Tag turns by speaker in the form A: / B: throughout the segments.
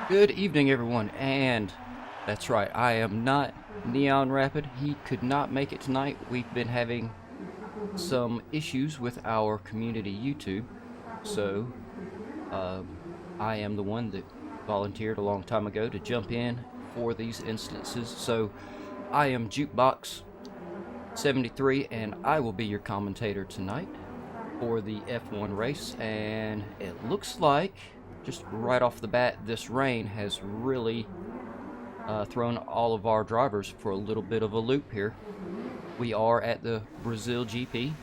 A: Good evening, everyone, and that's right, I am not Neon Rapid. He could not make it tonight. We've been having some issues with our community YouTube, so I am the one that volunteered a long time ago to jump in for these instances. So I am Jukebox 73, and I will be your commentator tonight for the F1 race. And it looks like, just right off the bat, this rain has really thrown all of our drivers for a little bit of a loop here. We are at the Brazil GP.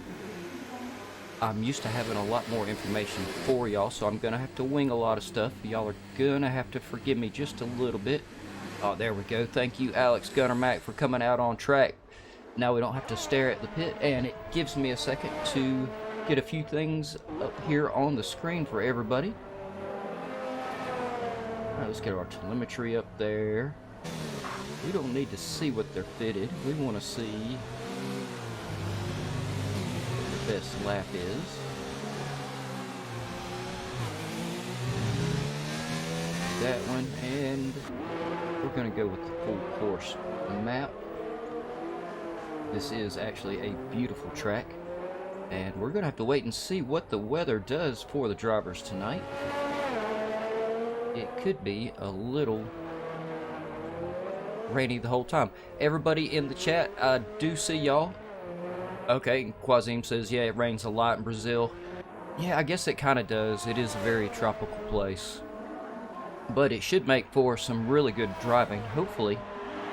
A: I'm used to having a lot more information for y'all, so I'm gonna have to wing a lot of stuff. Y'all are gonna have to forgive me just a little bit. Oh, there we go. Thank you, Alex Gunner Mac, for coming out on track. Now we don't have to stare at the pit, and it gives me a second to get a few things up here on the screen for everybody. Alright, let's get our telemetry up there. We don't need to see what they're fitted. We want to see what the best lap is. That one, and we're going to go with the full course map. This is actually a beautiful track, and we're going to have to wait and see what the weather does for the drivers tonight. It could be a little rainy the whole time. Everybody in the chat, I do see y'all. Okay, Quazim says, yeah, it rains a lot in Brazil. Yeah, I guess it kind of does. It is a very tropical place. But it should make for some really good driving, hopefully.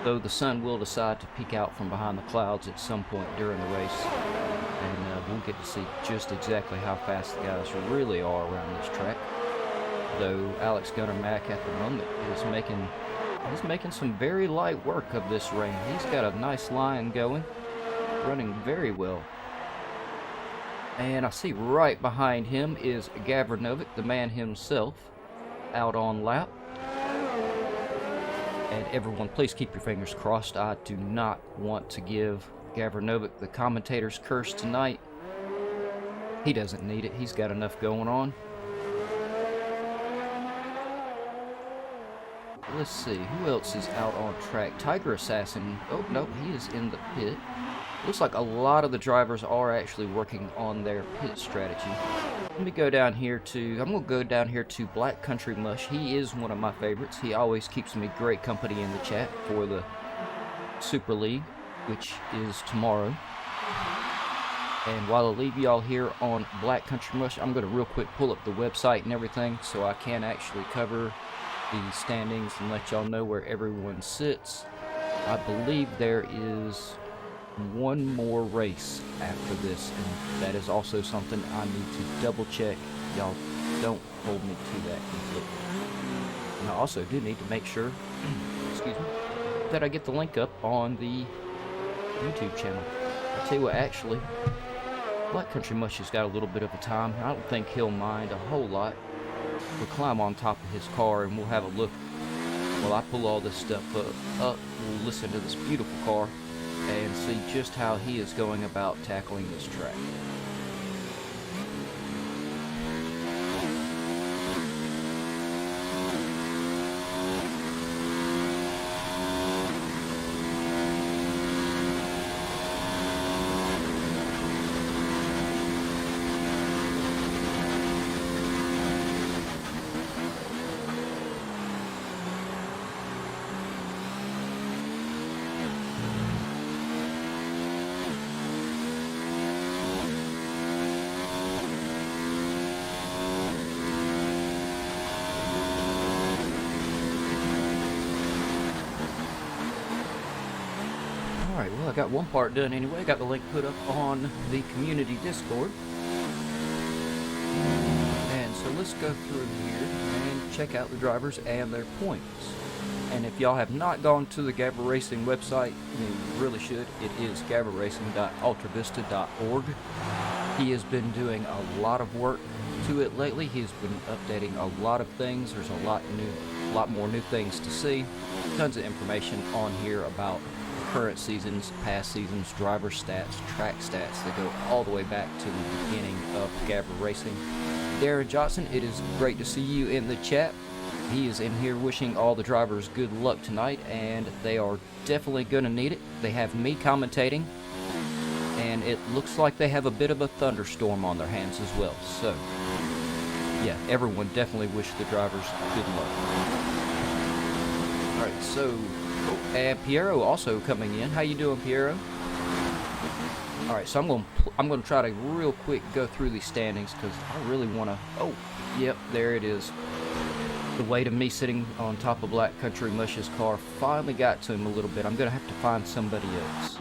A: Though the sun will decide to peek out from behind the clouds at some point during the race. And we'll get to see just exactly how fast the guys really are around this track. Though Alex Gunner Mac at the moment is making some very light work of this rain. He's got a nice line going, running very well. And I see right behind him is GAVRA, the man himself, out on lap. And everyone, please keep your fingers crossed. I do not want to give GAVRA the commentator's curse tonight. He doesn't need it. He's got enough going on. Let's see, who else is out on track? Tiger Assassin. Oh, no, he is in the pit. Looks like a lot of the drivers are actually working on their pit strategy. Let me go down here to, I'm going to go down here to Black Country Mush. He is one of my favorites. He always keeps me great company in the chat for the Super League, which is tomorrow. And while I leave y'all here on Black Country Mush, I'm going to real quick pull up the website and everything so I can actually cover the standings and let y'all know where everyone sits. I believe there is one more race after this, and that is also something I need to double check. Y'all don't hold me to that completely. And I also do need to make sure excuse me, that I get the link up on the YouTube channel. I'll tell you what, actually, Black Country Mush has got a little bit of a time. I don't think he'll mind a whole lot. We'll climb on top of his car and we'll have a look while I pull all this stuff up. We'll listen to this beautiful car and see just how he is going about tackling this track. Alright, well, I got one part done anyway. Got the link put up on the community Discord. And so let's go through here and check out the drivers and their points. And if y'all have not gone to the GAVRA Racing website, you really should. It is gavraracing.ultravista.org. He has been doing a lot of work to it lately. He's been updating a lot of things. There's a lot more new things to see. Tons of information on here about current seasons, past seasons, driver stats, track stats that go all the way back to the beginning of GAVRA Racing. Darren Johnson, it is great to see you in the chat. He is in here wishing all the drivers good luck tonight, and they are definitely going to need it. They have me commentating, and it looks like they have a bit of a thunderstorm on their hands as well. So, yeah, everyone definitely wish the drivers good luck. Alright, so, and Piero also coming in. How you doing, Piero? Alright, so I'm gonna try to real quick go through these standings, because I really want to... Oh, yep, there it is. The weight of me sitting on top of Black Country Mush's car finally got to him a little bit. I'm gonna have to find somebody else.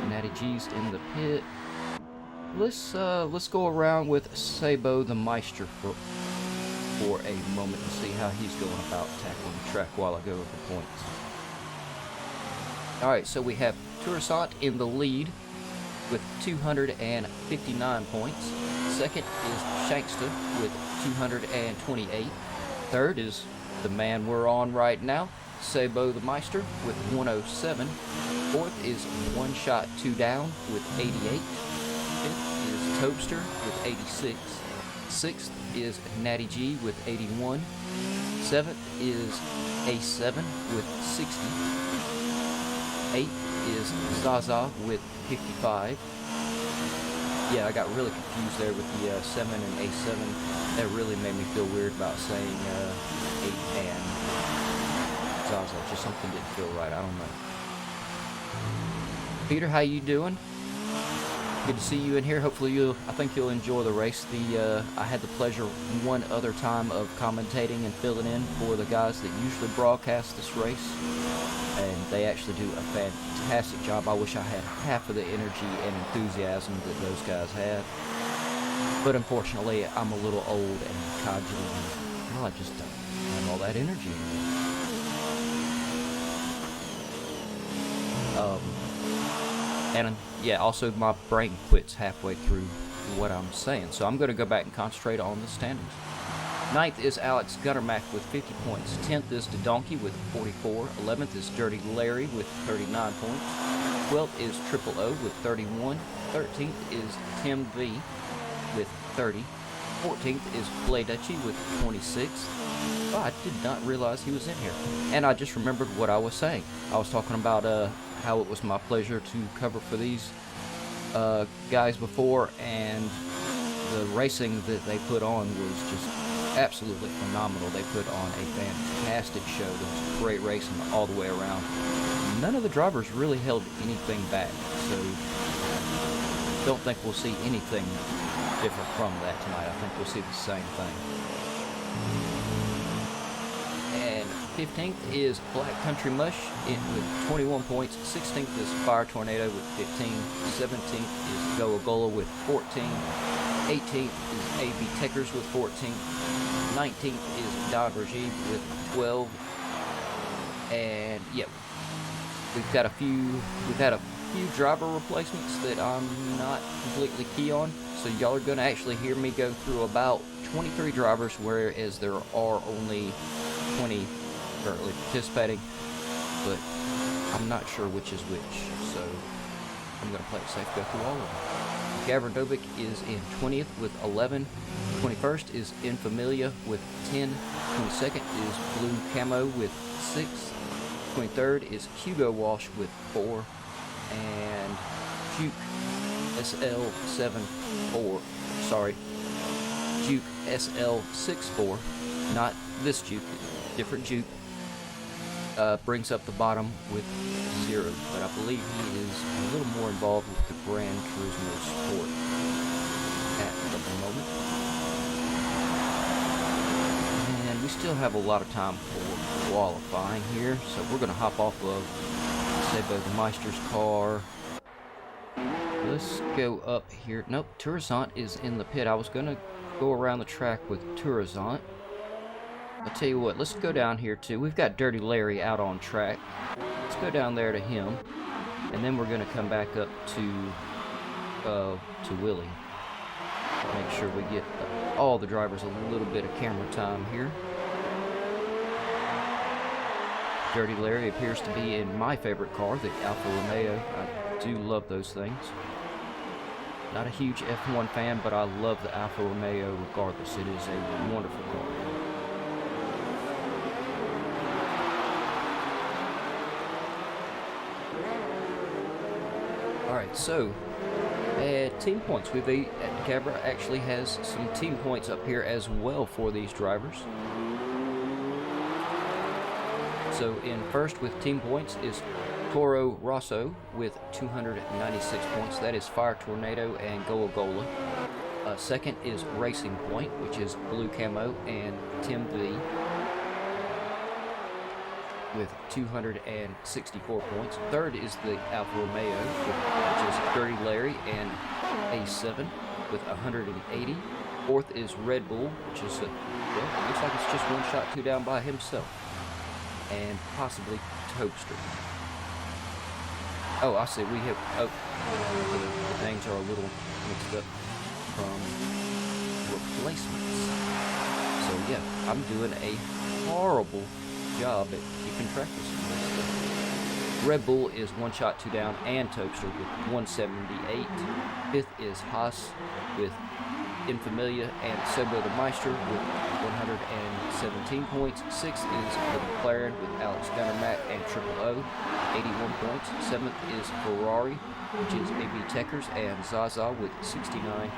A: Natty G's in the pit. Let's go around with Sabo the Meister for a moment and see how he's going about tackling the track while I go over points. Alright, so we have Tourissant in the lead with 259 points. Second is Shanksta with 228. Third is the man we're on right now, Sabo the Meister with 107. Fourth is One Shot Two Down with 88. Fifth is Toadster with 86. Sixth is Natty G with 81. Seventh is A7 with 60. Eighth is Zaza with 55. Yeah, I got really confused there with the 7 and A7. That really made me feel weird about saying 8 and Zaza. Just something didn't feel right. I don't know. Peter, how you doing? Good to see you in here. Hopefully I think you'll enjoy the race. I had the pleasure one other time of commentating and filling in for the guys that usually broadcast this race, and they actually do a fantastic job. I wish I had half of the energy and enthusiasm that those guys had, but unfortunately I'm a little old and codgy, and well, I just don't have all that energy anymore. And yeah, also my brain quits halfway through what I'm saying, so I'm going to go back and concentrate on the standings. 9th is Alex Gunnermack with 50 points. 10th is The Donkey with 44. 11th is Dirty Larry with 39 points. 12th is Triple O with 31. 13th is Tim V with 30. 14th is Play Dutchy with 26. Oh, I did not realize he was in here. And I just remembered what I was saying. I was talking about how it was my pleasure to cover for these guys before, and the racing that they put on was just absolutely phenomenal. They put on a fantastic show. There was great racing all the way around. None of the drivers really held anything back, so don't think we'll see anything different from that tonight. I think we'll see the same thing. And 15th is Black Country Mush with 21 points. 16th is Fire Tornado with 15. 17th is Go Agola with 14. 18th is AB Techers with 14. 19th is Don Rajiv with 12. And yeah, we've had a few driver replacements that I'm not completely key on. So y'all are going to actually hear me go through about 23 drivers, whereas there are only 20 currently participating, but I'm not sure which is which, so I'm going to play it safe, go through all of them. Gavra Dobic is in 20th with 11. 21st is Infamilia with 10. 22nd is Blue Camo with 6. 23rd is Hugo Walsh with 4. And Juke SL74, sorry, Juke SL64, not this Juke, different Juke, brings up the bottom with 0, but I believe he is a little more involved with the Gran Turismo Sport at the moment. And we still have a lot of time for qualifying here, so we're going to hop off of Sabo the Meister's car. Let's go up here. Nope, Tourissant is in the pit. I was going to go around the track with Tourissant. I'll tell you what, let's go down here too. We've got Dirty Larry out on track. Let's go down there to him, and then we're going to come back up to Willie. Make sure we get all the drivers a little bit of camera time here. Dirty Larry appears to be in my favorite car, the Alfa Romeo. I do love those things. Not a huge F1 fan, but I love the Alfa Romeo regardless. It is a wonderful car. Alright, so team points. GAVRA actually has some team points up here as well for these drivers. So in first with team points is Toro Rosso with 296 points. That is Fire Tornado and Goa. Second is Racing Point, which is Blue Camo and Tim V with 264 points. Third is the Alfa Romeo, which is Dirty Larry and A7 with 180. Fourth is Red Bull, which is, well, looks like it's just one shot, two down by himself. And possibly Toaster. Oh, I see, we have, the names are a little mixed up from replacements. So yeah, I'm doing a horrible job at keeping track of some of this stuff. Red Bull is one shot, two down, and Toaster with 178. Fifth is Haas with Infamilia and Sebo the Meister with 117 points. Sixth is the McLaren with Alex Gunnermack and Triple O, 81 points. Seventh is Ferrari, which is AB Techers and Zaza with 69.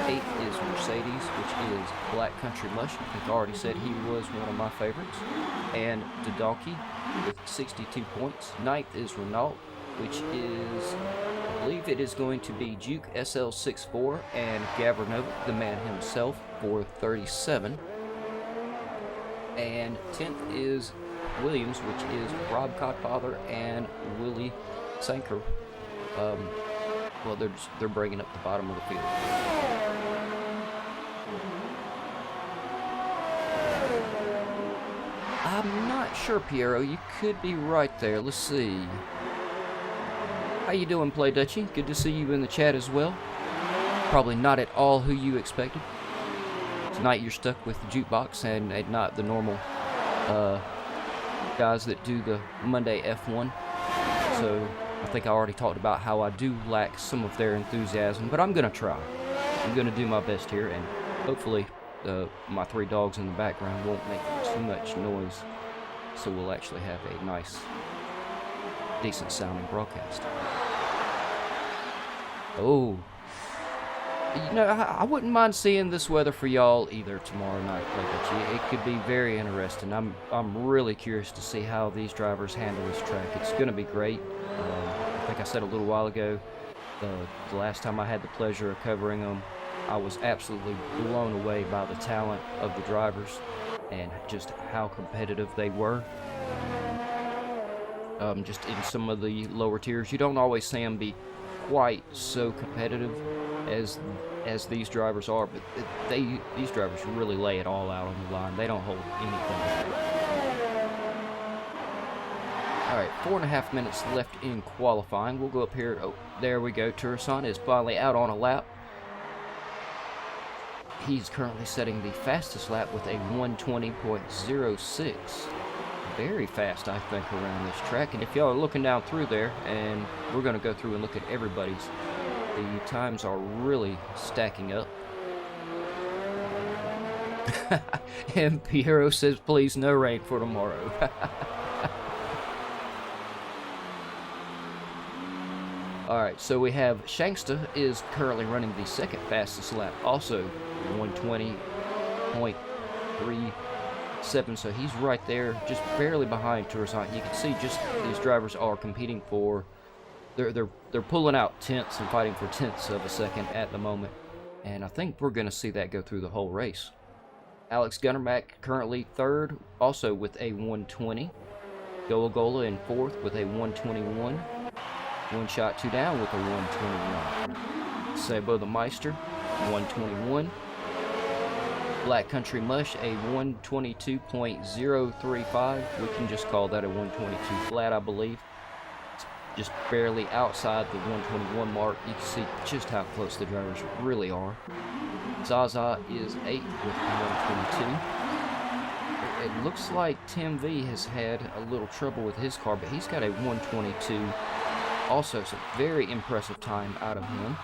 A: Eighth is Mercedes, which is Black Country Mush. I think I already said he was one of my favorites. And Donkey with 62 points. Ninth is Renault, which is, I believe it is going to be Juke SL64 and GAVRA Novik, the man himself, for 37. And 10th is Williams, which is Rob Codfather and Willie Sanker. Well, they're bringing up the bottom of the field. I'm not sure, Piero. You could be right there. Let's see. How you doing, Play Dutchie? Good to see you in the chat as well. Probably not at all who you expected. Tonight you're stuck with the jukebox and not the normal guys that do the Monday F1. So I think I already talked about how I do lack some of their enthusiasm, but I'm gonna try. I'm gonna do my best here, and hopefully my three dogs in the background won't make too much noise, so we'll actually have a nice, decent sounding broadcast. Oh, you know, I wouldn't mind seeing this weather for y'all either tomorrow night, It could be very interesting. I'm really curious to see how these drivers handle this track. It's going to be great. I think I said a little while ago, the last time I had the pleasure of covering them, I was absolutely blown away by the talent of the drivers and just how competitive they were. Just in some of the lower tiers, you don't always see them be quite so competitive as these drivers are, but these drivers really lay it all out on the line. They don't hold anything back. Alright, 4.5 minutes left in qualifying. We'll go up here. Oh, there we go. Tucson is finally out on a lap. He's currently setting the fastest lap with a 1:20.06. Very fast, I think, around this track. And if y'all are looking down through there, and we're going to go through and look at everybody's, the times are really stacking up. And Piero says, please, no rain for tomorrow. Alright, so we have Shanksta is currently running the second fastest lap, also 1:20.37, so he's right there, just barely behind Tucson. You can see just these drivers are competing for, they're pulling out tenths and fighting for tenths of a second at the moment, and I think we're going to see that go through the whole race. Alex Gunnermack currently third, also with a 1:20. Gola in fourth with a 1:21. One shot, two down with a 1:21. Sebo the Meister, 1:21. Black Country Mush, a 1:22.035. We can just call that a 1:22 flat, I believe. It's just barely outside the 1:21 mark. You can see just how close the drivers really are. Zaza is 8th with 1:22. It looks like Tim V has had a little trouble with his car, but he's got a 1:22. Also, some very impressive time out of him.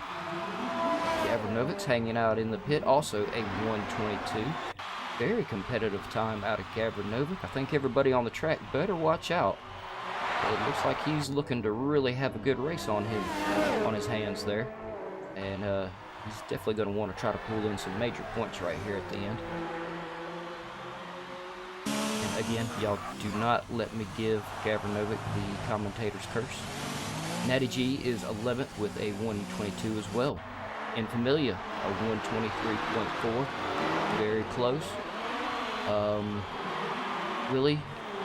A: GAVRA Novik's hanging out in the pit, also a 1:22. Very competitive time out of GAVRA Novik. I think everybody on the track better watch out. It looks like he's looking to really have a good race on his hands there. And he's definitely going to want to try to pull in some major points right here at the end. And again, y'all do not let me give Gavranovic the commentator's curse. Natty G is 11th with a 122 as well. In Familia, a 123.4, very close. Willie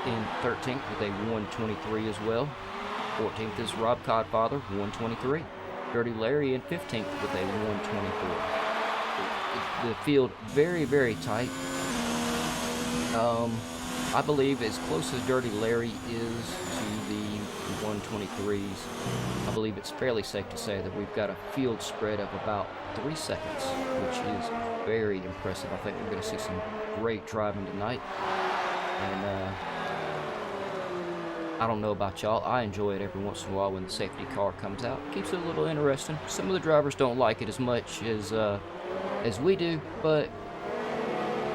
A: in 13th with a 123 as well. 14th is Rob Codfather, 123. Dirty Larry in 15th with a 124. The field very, very tight. I believe as close as Dirty Larry is to the 123s, I believe it's fairly safe to say that we've got a field spread of about 3 seconds, which is very impressive. I think we're going to see some great driving tonight. And I don't know about y'all, I enjoy it every once in a while when the safety car comes out. Keeps it a little interesting. Some of the drivers don't like it as much as we do, but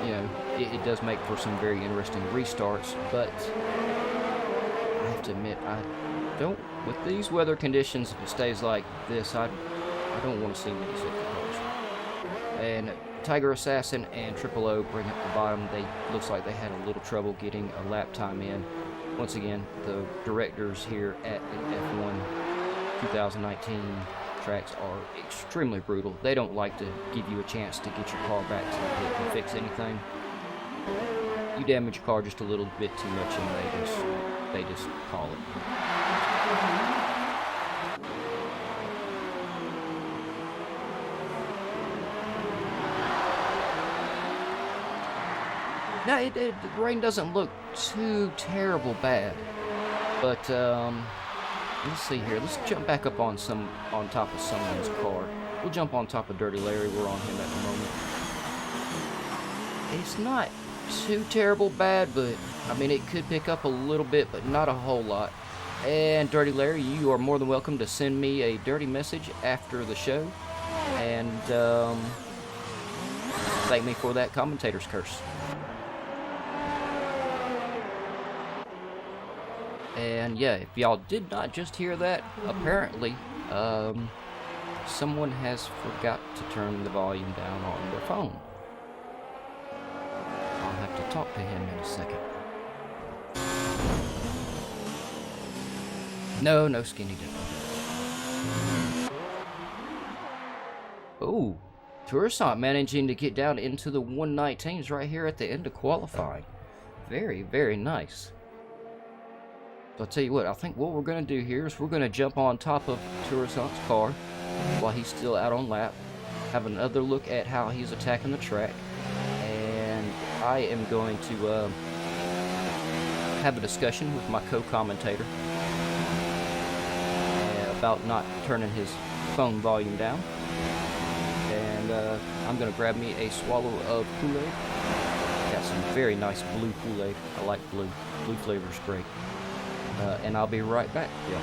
A: you know, it does make for some very interesting restarts. But I have to admit, I don't, with these weather conditions, if it stays like this, I don't want to see many safety cars. And Tiger Assassin and Triple O bring up the bottom. Looks like they had a little trouble getting a lap time in. Once again, the directors here at the F1 2019 tracks are extremely brutal. They don't like to give you a chance to get your car back to the pit and fix anything. You damage your car just a little bit too much and they just call it. Now, the rain doesn't look too terrible bad, but let's see here. Let's jump back up on top of someone's car. We'll jump on top of Dirty Larry. We're on him at the moment. It's not too terrible bad, but I mean it could pick up a little bit, but not a whole lot. And Dirty Larry, you are more than welcome to send me a dirty message after the show, and thank me for that commentator's curse. And yeah, if y'all did not just hear that, apparently someone has forgot to turn the volume down on their phone. I'll have to talk to him in a second. No skinny dip. Ooh, Tourist managing to get down into the 119s right here at the end of qualifying. Very, very nice. So I'll tell you what, I think what we're going to do here is we're going to jump on top of Tourist's car while he's still out on lap, have another look at how he's attacking the track, and I am going to have a discussion with my co-commentator about not turning his phone volume down. And I'm going to grab me a swallow of Kool-Aid. Got some very nice blue Kool-Aid. I like blue. Blue flavor's great. And I'll be right back. Yeah.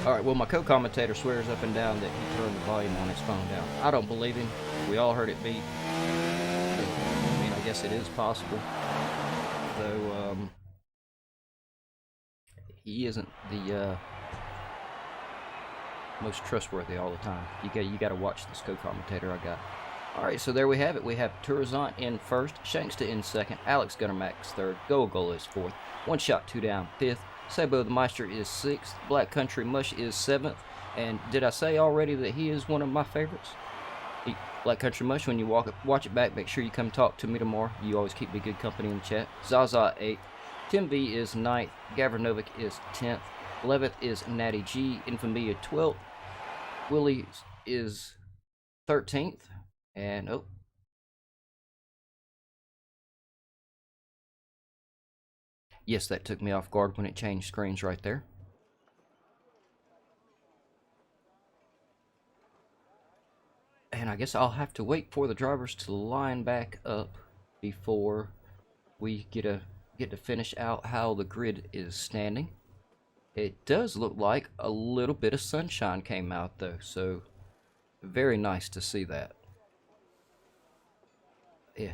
A: Alright, well, my co-commentator swears up and down that he turned the volume on his phone down. I don't believe him. We all heard it beep. I mean, I guess it is possible. Though, he isn't the most trustworthy all the time. You got to watch this co-commentator I got. Alright, so there we have it. We have Tourazant in first, Shanksta in second, Alex Gunnermax third, Gogola is fourth, One Shot, Two Down fifth, Sabo the Meister is 6th, Black Country Mush is 7th, and did I say already that he is one of my favorites? Black Country Mush, when you watch it back, make sure you come talk to me tomorrow. You always keep me good company in the chat. Zaza 8th, Tim V is 9th. Gavranovic is 10th. 11th is Natty G. Infamia 12th. Willie is 13th. And, oh. Yes, that took me off guard when it changed screens right there. And I guess I'll have to wait for the drivers to line back up before we get to finish out how the grid is standing. It does look like a little bit of sunshine came out though, so very nice to see that.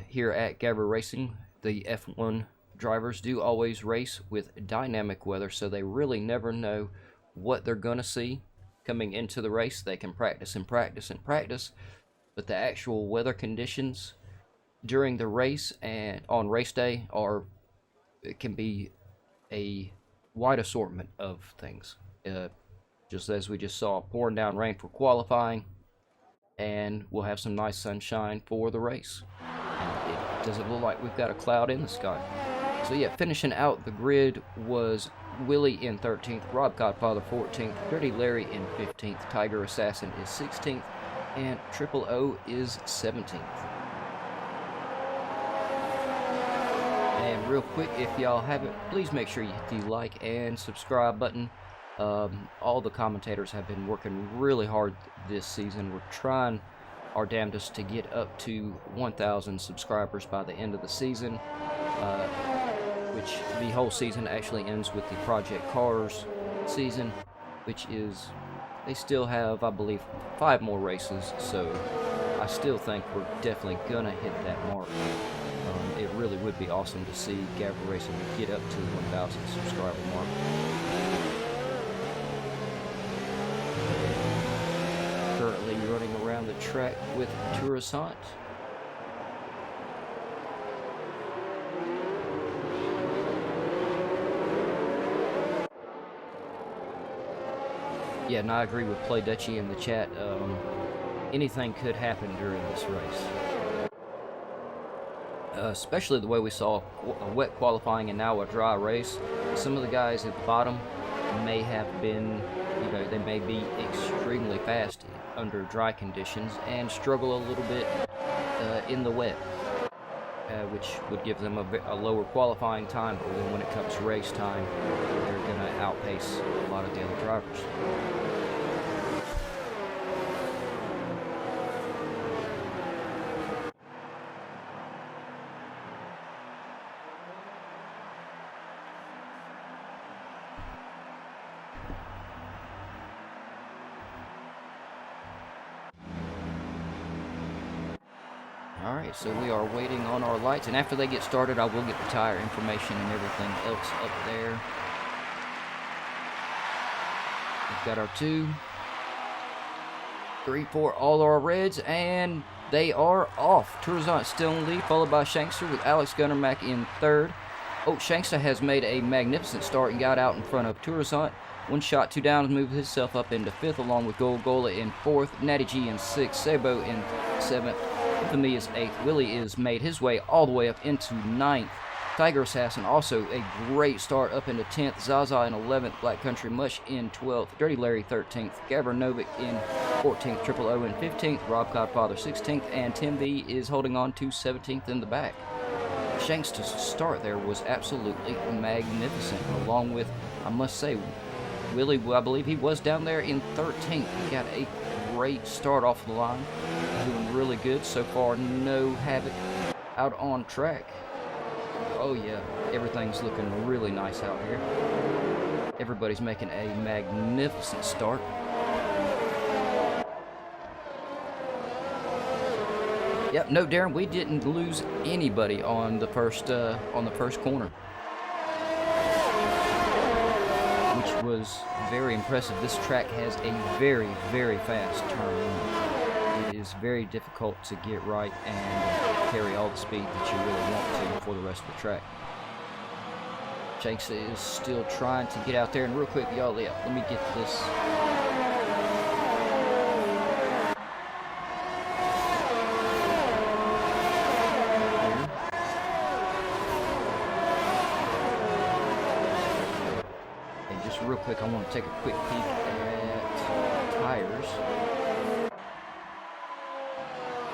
A: Here at GAVRA Racing, the F1 drivers do always race with dynamic weather, so they really never know what they're gonna see coming into the race. They can practice and practice and practice, but the actual weather conditions during the race and on race day it can be a wide assortment of things. Just as we just saw, pouring down rain for qualifying, and we'll have some nice sunshine for the race. And it doesn't look like we've got a cloud in the sky. So yeah, finishing out the grid was Willie in 13th, Rob Godfather 14th, Dirty Larry in 15th, Tiger Assassin is 16th, and Triple O is 17th. And real quick, if y'all haven't, please make sure you hit the like and subscribe button. All the commentators have been working really hard this season. We're trying our damnedest to get up to 1,000 subscribers by the end of the season, which the whole season actually ends with the Project Cars season, which is, they still have, I believe, 5 more races, so I still think we're definitely gonna hit that mark. It really would be awesome to see GAVRA Racing get up to the 1,000 subscriber mark. Currently running around the track with Tourissant. Yeah, and I agree with Play Dutchie in the chat. Anything could happen during this race. Especially the way we saw a wet qualifying and now a dry race. Some of the guys at the bottom may have been, they may be extremely fast under dry conditions and struggle a little bit in the wet, which would give them a lower qualifying time, but then when it comes to race time, they're going to outpace a lot of the other drivers. Alright, so we are waiting on our lights, and after they get started, I will get the tire information and everything else up there. We've got our 2, 3, 4, all our reds, and they are off. Tourissant still in the lead, followed by Shankster with Alex Gunnermack in 3rd. Oh, Shankster has made a magnificent start and got out in front of Tourissant. 1 shot, 2 downs, moved himself up into 5th, along with Gola in 4th, Natty G in 6th, Sabo in 7th. Infamy is 8th. Willie is made his way all the way up into 9th. Tiger Assassin also a great start up into 10th. Zaza in 11th. Black Country Mush in 12th. Dirty Larry 13th. Gavranovic in 14th. Triple O in 15th. Rob Godfather 16th. And Tim V is holding on to 17th in the back. Shanks to start there was absolutely magnificent. Along with, I must say, Willie, I believe he was down there in 13th. He got a great start off the line. Doing really good so far. No havoc out on track. Oh yeah, everything's looking really nice out here. Everybody's making a magnificent start. Yep, no, Darren, we didn't lose anybody on the first corner, which was very impressive. This track has a very, very fast turn. It is very difficult to get right and carry all the speed that you really want to for the rest of the track. Shanks is still trying to get out there, and real quick, y'all, let me get this. quick. I want to take a quick peek at tires.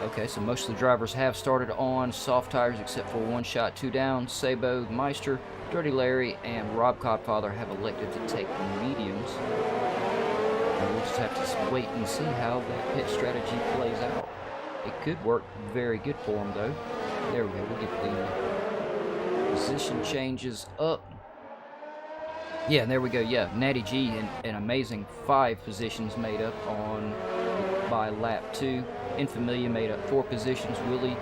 A: Okay, so most of the drivers have started on soft tires except for One Shot, Two Down. Sabo, Meister, Dirty Larry, and Rob Codfather have elected to take mediums. And we'll just have to wait and see how that pit strategy plays out. It could work very good for them, though. There we go. We'll get the position changes up. Yeah, there we go. Yeah, Natty G, an amazing 5 positions made up by lap 2. Infamilia made up 4 positions. Willie,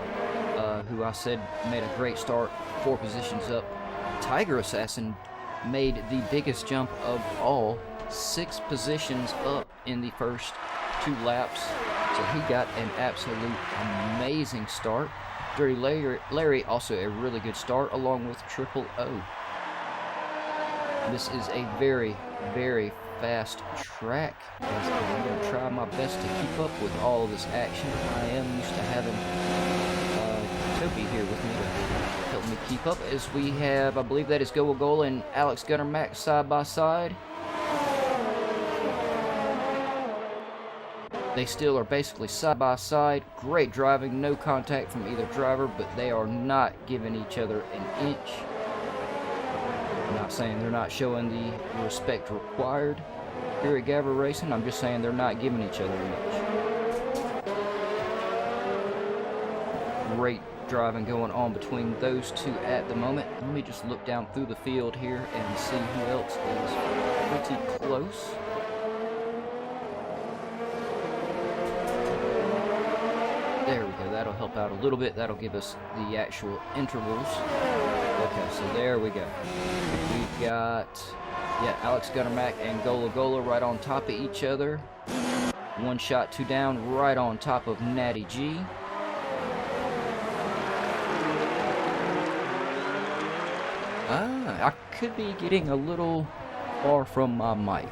A: who I said made a great start, 4 positions up. Tiger Assassin made the biggest jump of all, 6 positions up in the first 2 laps. So he got an absolute amazing start. Dirty Larry also a really good start, along with Triple O. This is a very, very fast track. I'm going to try my best to keep up with all of this action. I am used to having Toby here with me to help me keep up, as we have, I believe that is Goagola and Alex Gunner Max side by side. They still are basically side by side. Great driving, no contact from either driver, but they are not giving each other an inch. I'm not saying they're not showing the respect required here at GAVRA Racing. I'm just saying they're not giving each other an inch. Great driving going on between those two at the moment. Let me just look down through the field here and see who else is pretty close. There we go. That'll help out a little bit. That'll give us the actual intervals. Okay, so there we go. We've got, yeah, Alex Gunnermack and Gola right on top of each other. One Shot, Two Down right on top of Natty G. I could be getting a little far from my mic.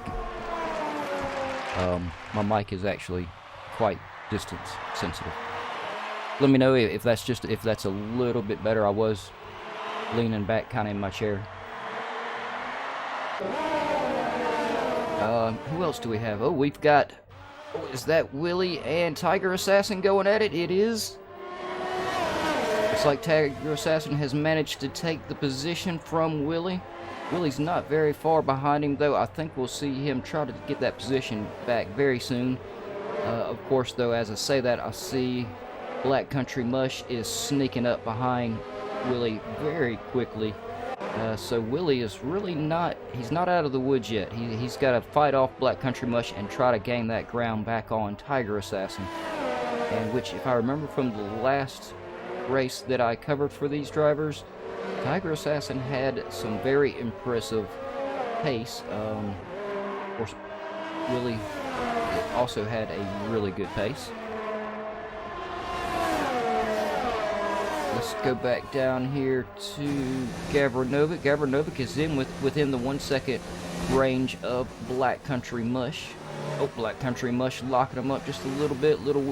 A: My mic is actually quite distance sensitive. Let me know if that's a little bit better. I was leaning back kind of in my chair. Who else do we have? Oh, we've got, is that Willie and Tiger Assassin going at it? It is. Looks like Tiger Assassin has managed to take the position from Willie. Willie's not very far behind him, though. I think we'll see him try to get that position back very soon. Of course, though, as I say that, I see Black Country Mush is sneaking up behind Willie very quickly. So Willie is really not, he's not out of the woods yet. He's got to fight off Black Country Mush and try to gain that ground back on Tiger Assassin. And which, if I remember from the last race that I covered for these drivers, Tiger Assassin had some very impressive pace. Of course, Willie also had a really good pace. Let's go back down here to GAVRA Novik. GAVRA Novik is within the 1 second range of Black Country Mush. Oh, Black Country Mush locking him up just a little bit. Little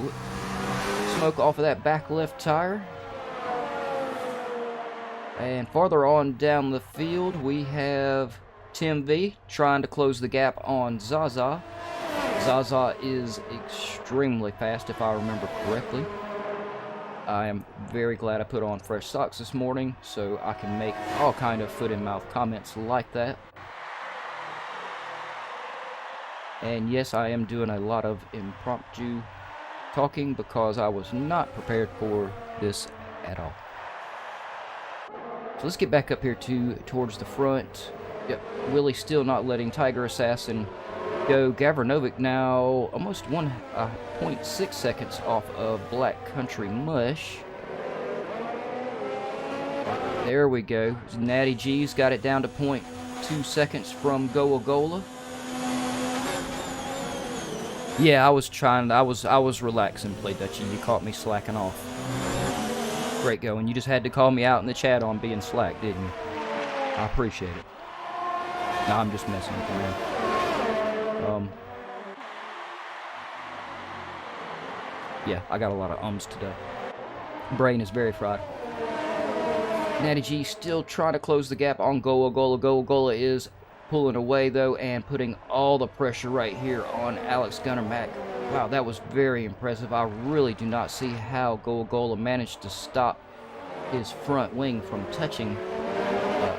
A: smoke off of that back left tire. And farther on down the field, we have Tim V trying to close the gap on Zaza. Zaza is extremely fast, if I remember correctly. I am very glad I put on fresh socks this morning, so I can make all kind of foot-and-mouth comments like that. And yes, I am doing a lot of impromptu talking because I was not prepared for this at all. So let's get back up here towards the front. Yep, Willie still not letting Tiger Assassin go. GAVRA Novik now almost 1.6 seconds off of Black Country Mush. There we go. Natty G's got it down to 0.2 seconds from Gola. Yeah, I was relaxing, Play Dutchie. You caught me slacking off. Great going. You just had to call me out in the chat on being slack, didn't you? I appreciate it. No, I'm just messing with you, man. Yeah, I got a lot of ums today. Brain is very fried. Natty G still trying to close the gap on Gola. Gola is pulling away though and putting all the pressure right here on Alex Gunner Mac. Wow, that was very impressive. I really do not see how Gola managed to stop his front wing from touching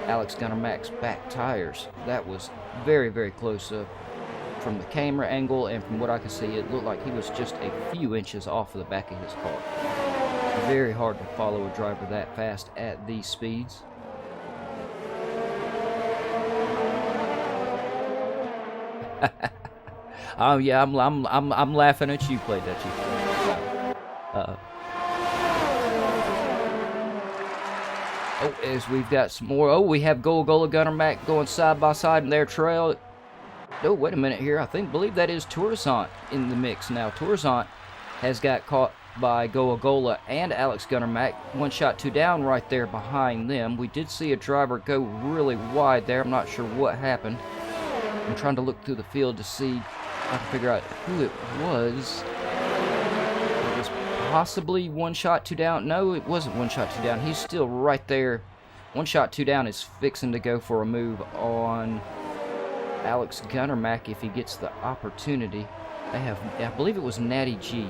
A: Alex Gunner Mac's back tires. That was very, very close up. From the camera angle and from what I could see, it looked like he was just a few inches off of the back of his car. Very hard to follow a driver that fast at these speeds. Oh yeah, I'm laughing at you, Play Dutchy. Oh, as we've got some more. Oh, we have Gola Gunner Mac going side by side in their trail. Oh, wait a minute here. I believe that is Tourisant in the mix now. Tourisant has got caught by Gola and Alex Gunner Mac. 1 shot, 2 down right there behind them. We did see a driver go really wide there. I'm not sure what happened. I'm trying to look through the field to see if I can figure out who it was. It was possibly 1 shot, 2 down. No, it wasn't 1 shot, 2 down. He's still right there. 1 shot, 2 down is fixing to go for a move on Alex Gunner Mac if he gets the opportunity. I believe it was Natty G.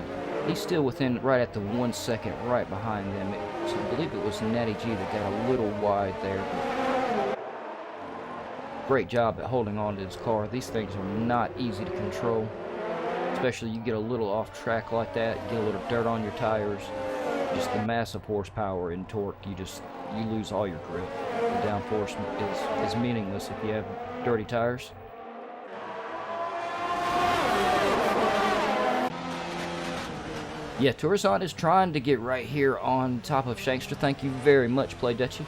A: He's still within right at the 1 second right behind them. So I believe it was Natty G that got a little wide there. Great job at holding on to his car. These things are not easy to control. Especially you get a little off track like that, get a little dirt on your tires. Just the massive horsepower and torque, you lose all your grip. The downforce is meaningless if you have dirty tires. Yeah, Tourisant is trying to get right here on top of Shankster. Thank you very much, Play Dutchy.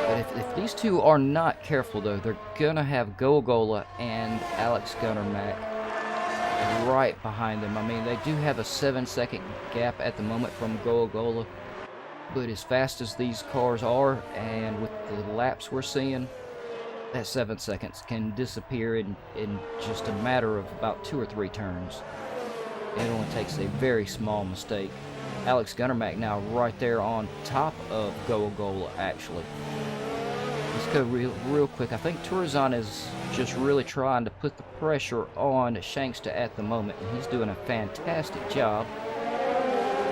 A: But if these two are not careful, though, they're going to have Gola and Alex Gunner Mac right behind them. I mean, they do have a 7-second gap at the moment from Gola. But as fast as these cars are, and with the laps we're seeing, that 7 seconds can disappear in just a matter of about 2 or 3 turns. It only takes a very small mistake. Alex Gunner Mac now right there on top of Gola, actually. Let's go real quick. I think Tourisant is just really trying to put the pressure on Shankster at the moment, and he's doing a fantastic job.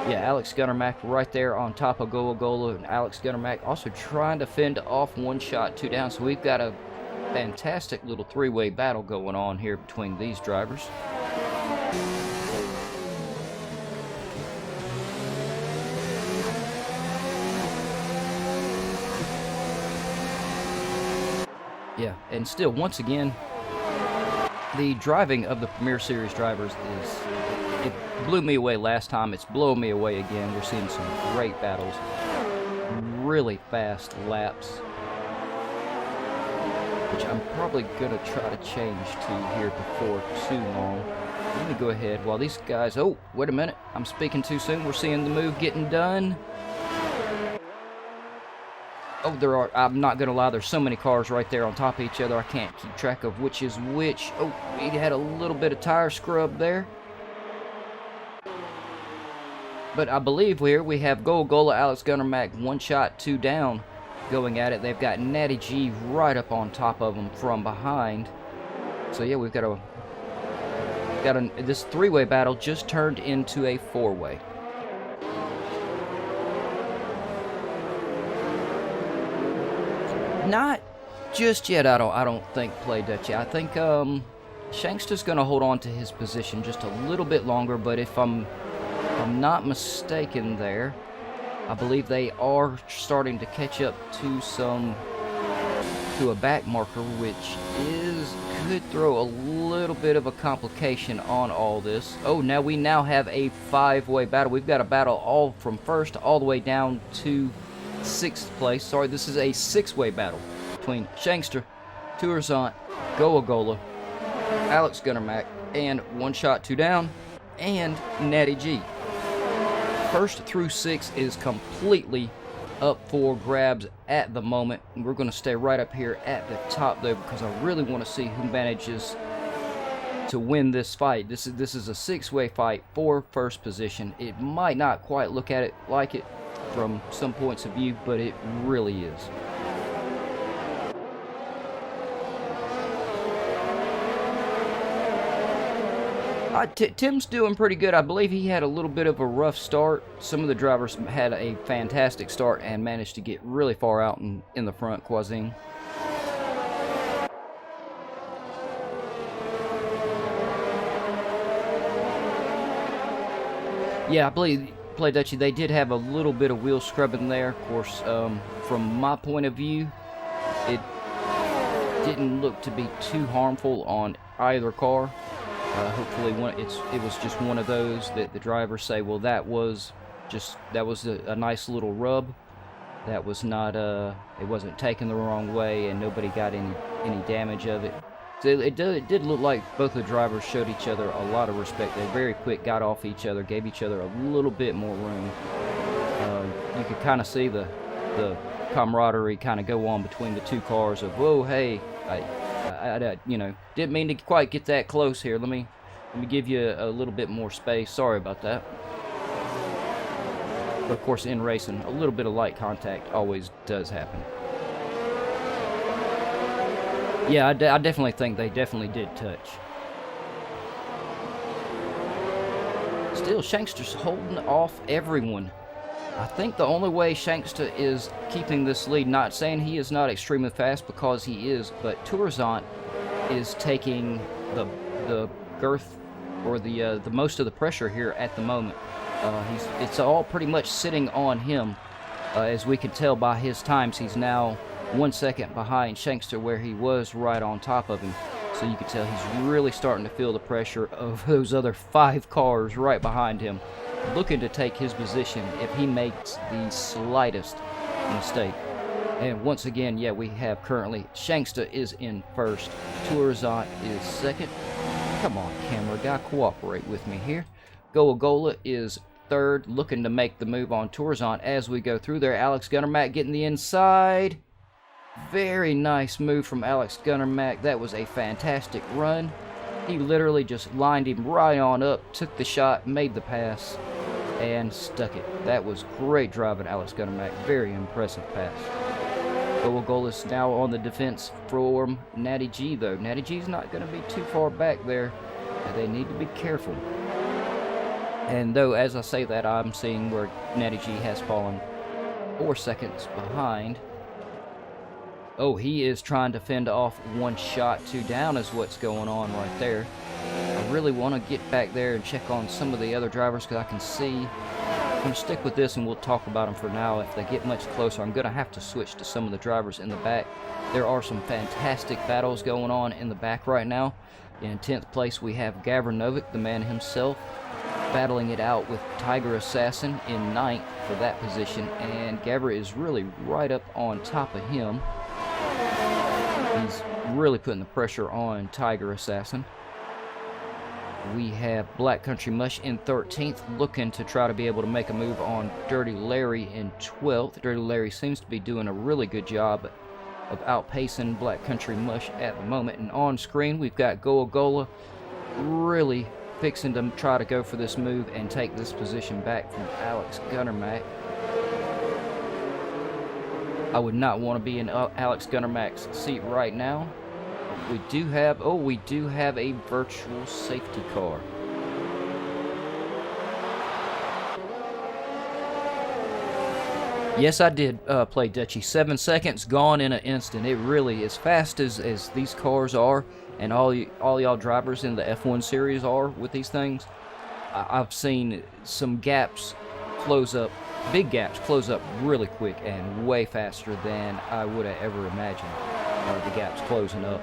A: Yeah, Alex Gunner Mac right there on top of Gola, and Alex Gunner Mac also trying to fend off 1 shot, 2 down. So we've got a fantastic little 3-way battle going on here between these drivers. Yeah, and still, once again, the driving of the Premier Series drivers it blew me away last time. It's blowing me away again. We're seeing some great battles, really fast laps, which I'm probably going to try to change to here before too long. Let me go ahead while these guys... Oh, wait a minute. I'm speaking too soon. We're seeing the move getting done. Oh, I'm not going to lie, there's so many cars right there on top of each other, I can't keep track of which is which. Oh, he had a little bit of tire scrub there. But I believe here we have Gola, Alex Gunner Mac, 1 shot, 2 down going at it. They've got Natty G right up on top of them from behind. So yeah, we've got this 3-way battle just turned into a 4-way. Not just yet, I don't think, Play Dutchy. I think Shankster's going to hold on to his position just a little bit longer, but if I'm not mistaken there, I believe they are starting to catch up to a back marker, which could throw a little bit of a complication on all this. Oh, we now have a 5-way battle. We've got a battle all from first all the way down to 6th place. Sorry, this is a 6-way battle between Shankster, Tourisant, Gola, Alex Gunner Mac, and 1 shot, 2 down, and Natty G. 1st through 6 is completely up for grabs at the moment. We're going to stay right up here at the top though, because I really want to see who manages to win this fight. This is a 6-way fight for 1st position. It might not quite look at it like it from some points of view, but it really is. Tim's doing pretty good. I believe he had a little bit of a rough start. Some of the drivers had a fantastic start and managed to get really far out in the front, Quazing. Yeah, I believe, Play Dutchie, they did have a little bit of wheel scrubbing there. Of course, from my point of view, it didn't look to be too harmful on either car. Hopefully, it was just one of those that the drivers say, well, that was a nice little rub. That was not it wasn't taken the wrong way, and nobody got any damage of it. So it did look like both the drivers showed each other a lot of respect. They very quick got off each other, gave each other a little bit more room. You could kind of see the camaraderie kind of go on between the two cars of, whoa, hey, I you know, didn't mean to quite get that close here. Let me give you a little bit more space. Sorry about that. But of course, in racing, a little bit of light contact always does happen. Yeah, I definitely think they definitely did touch. Still, Shankster's holding off everyone. I think the only way Shankster is keeping this lead, not saying he is not extremely fast, because he is, but Tourzant is taking the girth or the most of the pressure here at the moment. It's all pretty much sitting on him, as we can tell by his times. He's now 1 second behind Shankster, where he was right on top of him. So you can tell he's really starting to feel the pressure of those other 5 cars right behind him, looking to take his position if he makes the slightest mistake. And once again, yeah, we have currently Shankster is in first, Tourzant is second. Come on, camera guy, cooperate with me here. Goa is third, looking to make the move on Tourzant as we go through there. Alex Gunnermack getting the inside. Very nice move from Alex Gunnermack. That was a fantastic run. He literally just lined him right on up, took the shot, made the pass, and stuck it. That was great driving, Alex Gunnermack. Very impressive pass. Goal is now on the defense from Natty G, though. Natty G's not going to be too far back there. They need to be careful. And though, as I say that, I'm seeing where Natty G has fallen 4 seconds behind. Oh, he is trying to fend off 1 shot, 2 down is what's going on right there. I really want to get back there and check on some of the other drivers, because I can see. I'm going to stick with this and we'll talk about them for now. If they get much closer, I'm going to have to switch to some of the drivers in the back. There are some fantastic battles going on in the back right now. In 10th place, we have GAVRA, the man himself, battling it out with Tiger Assassin in 9th for that position. And GAVRA is really right up on top of him. He's really putting the pressure on Tiger Assassin. We have Black Country Mush in 13th, looking to try to be able to make a move on Dirty Larry in 12th. Dirty Larry seems to be doing a really good job of outpacing Black Country Mush at the moment. And on screen, we've got Goa really fixing to try to go for this move and take this position back from Alex Gunnermack. I would not want to be in Alex Gunnermack's seat right now. We do have a virtual safety car. Yes, I did play Dutchie. 7 seconds gone in an instant. It really, as fast as these cars are, and all y'all drivers in the F1 series are with these things, I've seen some gaps close up. Big gaps close up really quick and way faster than I would have ever imagined the gaps closing up.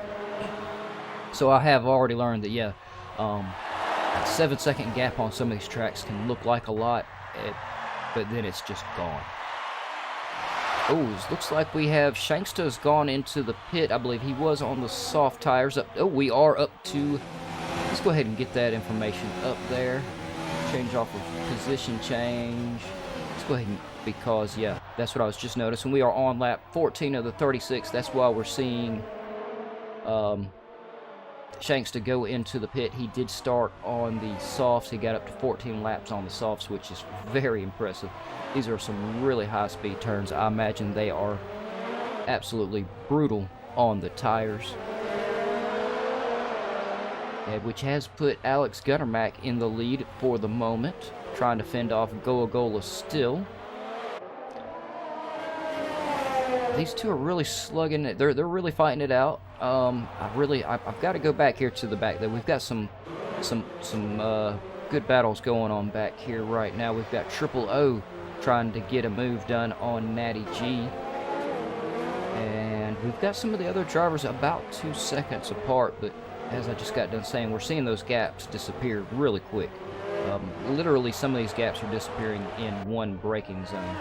A: So I have already learned that, yeah, a 7 second gap on some of these tracks can look like a lot, but then it's just gone. Oh, it looks like we have Shankster's gone into the pit. I believe he was on the soft tires. We are up to, let's go ahead and get that information up there. Change off of position change. Let's go ahead and, because, yeah, that's what I was just noticing. We are on lap 14 of the 36. That's why we're seeing Shanks to go into the pit. He did start on the softs. He got up to 14 laps on the softs, which is very impressive. These are some really high-speed turns. I imagine they are absolutely brutal on the tires. which has put Alex Guttermack in the lead for the moment, trying to fend off Goa still. These two are really slugging it. They're really fighting it out. I've got to go back here to the back though. We've got some good battles going on back here right now. We've got Triple O trying to get a move done on Natty G. And we've got some of the other drivers about 2 seconds apart, but as I just got done saying, we're seeing those gaps disappear really quick. Literally, some of these gaps are disappearing in one braking zone.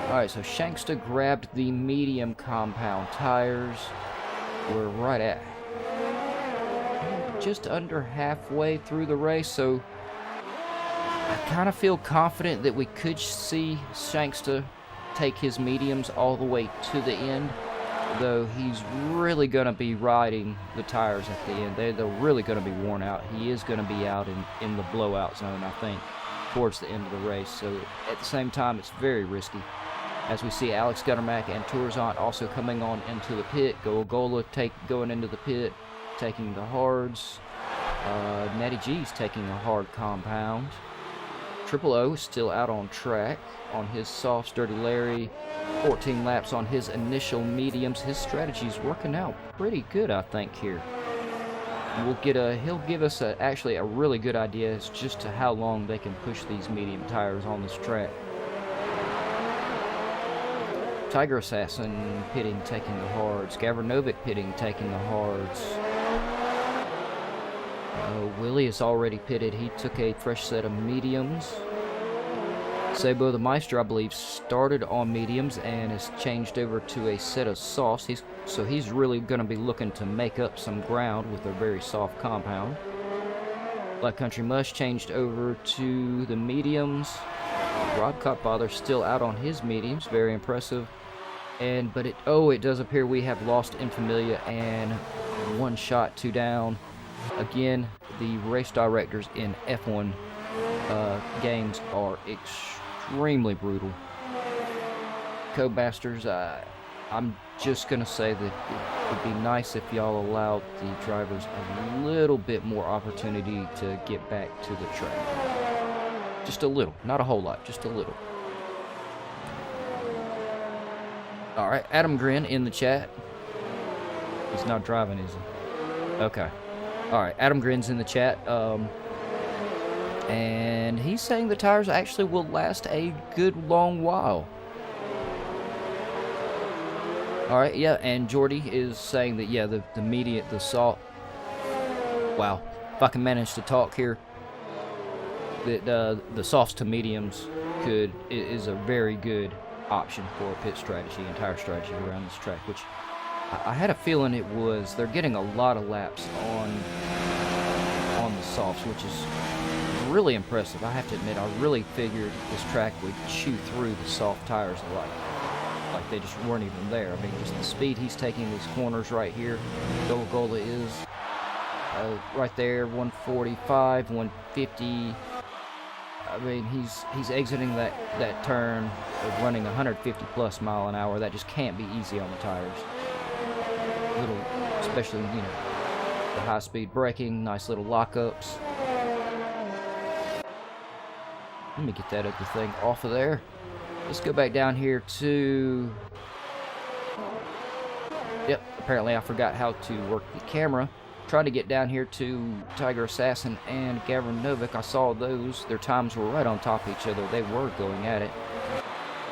A: Alright, so Shanksta grabbed the medium compound tires. We're right at just under halfway through the race, so I kind of feel confident that we could see Shanksta take his mediums all the way to the end, though he's really going to be riding the tires at the end. They're really going to be worn out. He is going to be out in the blowout zone, I think, towards the end of the race, so at the same time, it's very risky. As we see Alex Guttermack and Tourzant also coming on into the pit. Goa going into the pit, taking the hards. Natty G's taking a hard compound. Triple O is still out on track on his softs. Dirty Larry, 14 laps on his initial mediums. His strategy's working out pretty good, I think, here. He'll give us actually a really good idea as just to how long they can push these medium tires on this track. Tiger Assassin pitting, taking the hards. Gavranovic pitting, taking the hards. Willie is already pitted. He took a fresh set of mediums. Sabo the Meister, I believe, started on mediums and has changed over to a set of softs. So he's really going to be looking to make up some ground with a very soft compound. Black Country Mush changed over to the mediums. Rob Cockfather still out on his mediums. Very impressive. But it does appear we have lost Infamilia and 1 shot, 2 down. Again, the race directors in F1 games are extremely brutal. Codemasters, I'm just going to say that it would be nice if y'all allowed the drivers a little bit more opportunity to get back to the track. Just a little, not a whole lot, just a little. Alright, Adam Grin in the chat. He's not driving, is he? Okay. Alright, Adam Grin's in the chat. And he's saying the tires actually will last a good long while. Alright, yeah, and Jordy is saying that, yeah, the salt. Wow. If I can manage to talk here. That the softs to mediums is a very good option for a pit strategy and tire strategy around this track, which I had a feeling it was. They're getting a lot of laps on the softs, which is really impressive. I have to admit, I really figured this track would chew through the soft tires like they just weren't even there. I mean, just the speed he's taking these corners right here. Gola is right there, 145, 150. I mean, he's exiting that turn, running 150 plus mile an hour. That just can't be easy on the tires. Especially, you know, the high speed braking, nice little lockups. Let me get that other thing off of there. Let's go back down here to... Yep, apparently I forgot how to work the camera. Tried to get down here to Tiger Assassin and Gavranovic. I saw those. Their times were right on top of each other. They were going at it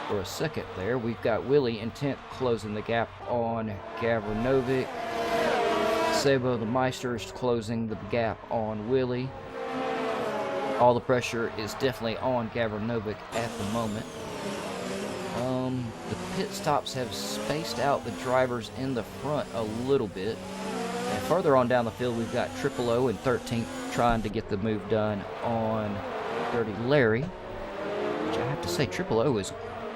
A: for a second there. We've got Willie in 10th closing the gap on Gavranovic. Sabo the Meister is closing the gap on Willie. All the pressure is definitely on Gavranovic at the moment. The pit stops have spaced out the drivers in the front a little bit. And further on down the field, we've got Triple O in 13th trying to get the move done on Dirty Larry. Which I have to say, Triple O is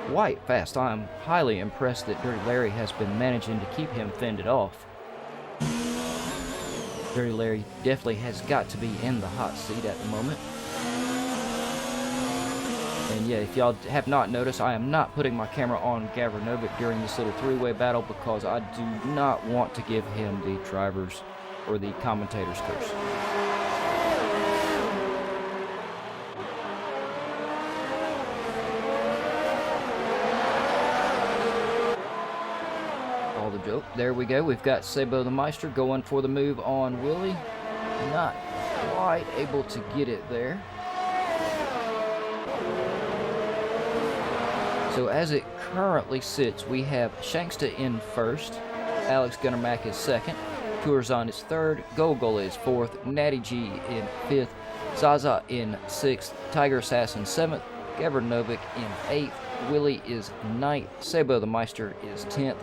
A: quite fast. I'm highly impressed that Dirty Larry has been managing to keep him fended off. Dirty Larry definitely has got to be in the hot seat at the moment. And yeah, if y'all have not noticed, I am not putting my camera on Gavranovic during this little three-way battle because I do not want to give him the driver's or the commentator's curse. All the joke. There we go. We've got Sabo the Meister going for the move on Willie. Not quite able to get it there. So as it currently sits, we have Shanksta in first, Alex Gunnermack is second, Tourzon is third, Golgola is fourth, Natty G in fifth, Zaza in sixth, Tiger Assassin seventh, Gavra Novick in eighth, Willie is ninth, Sabo the Meister is 10th,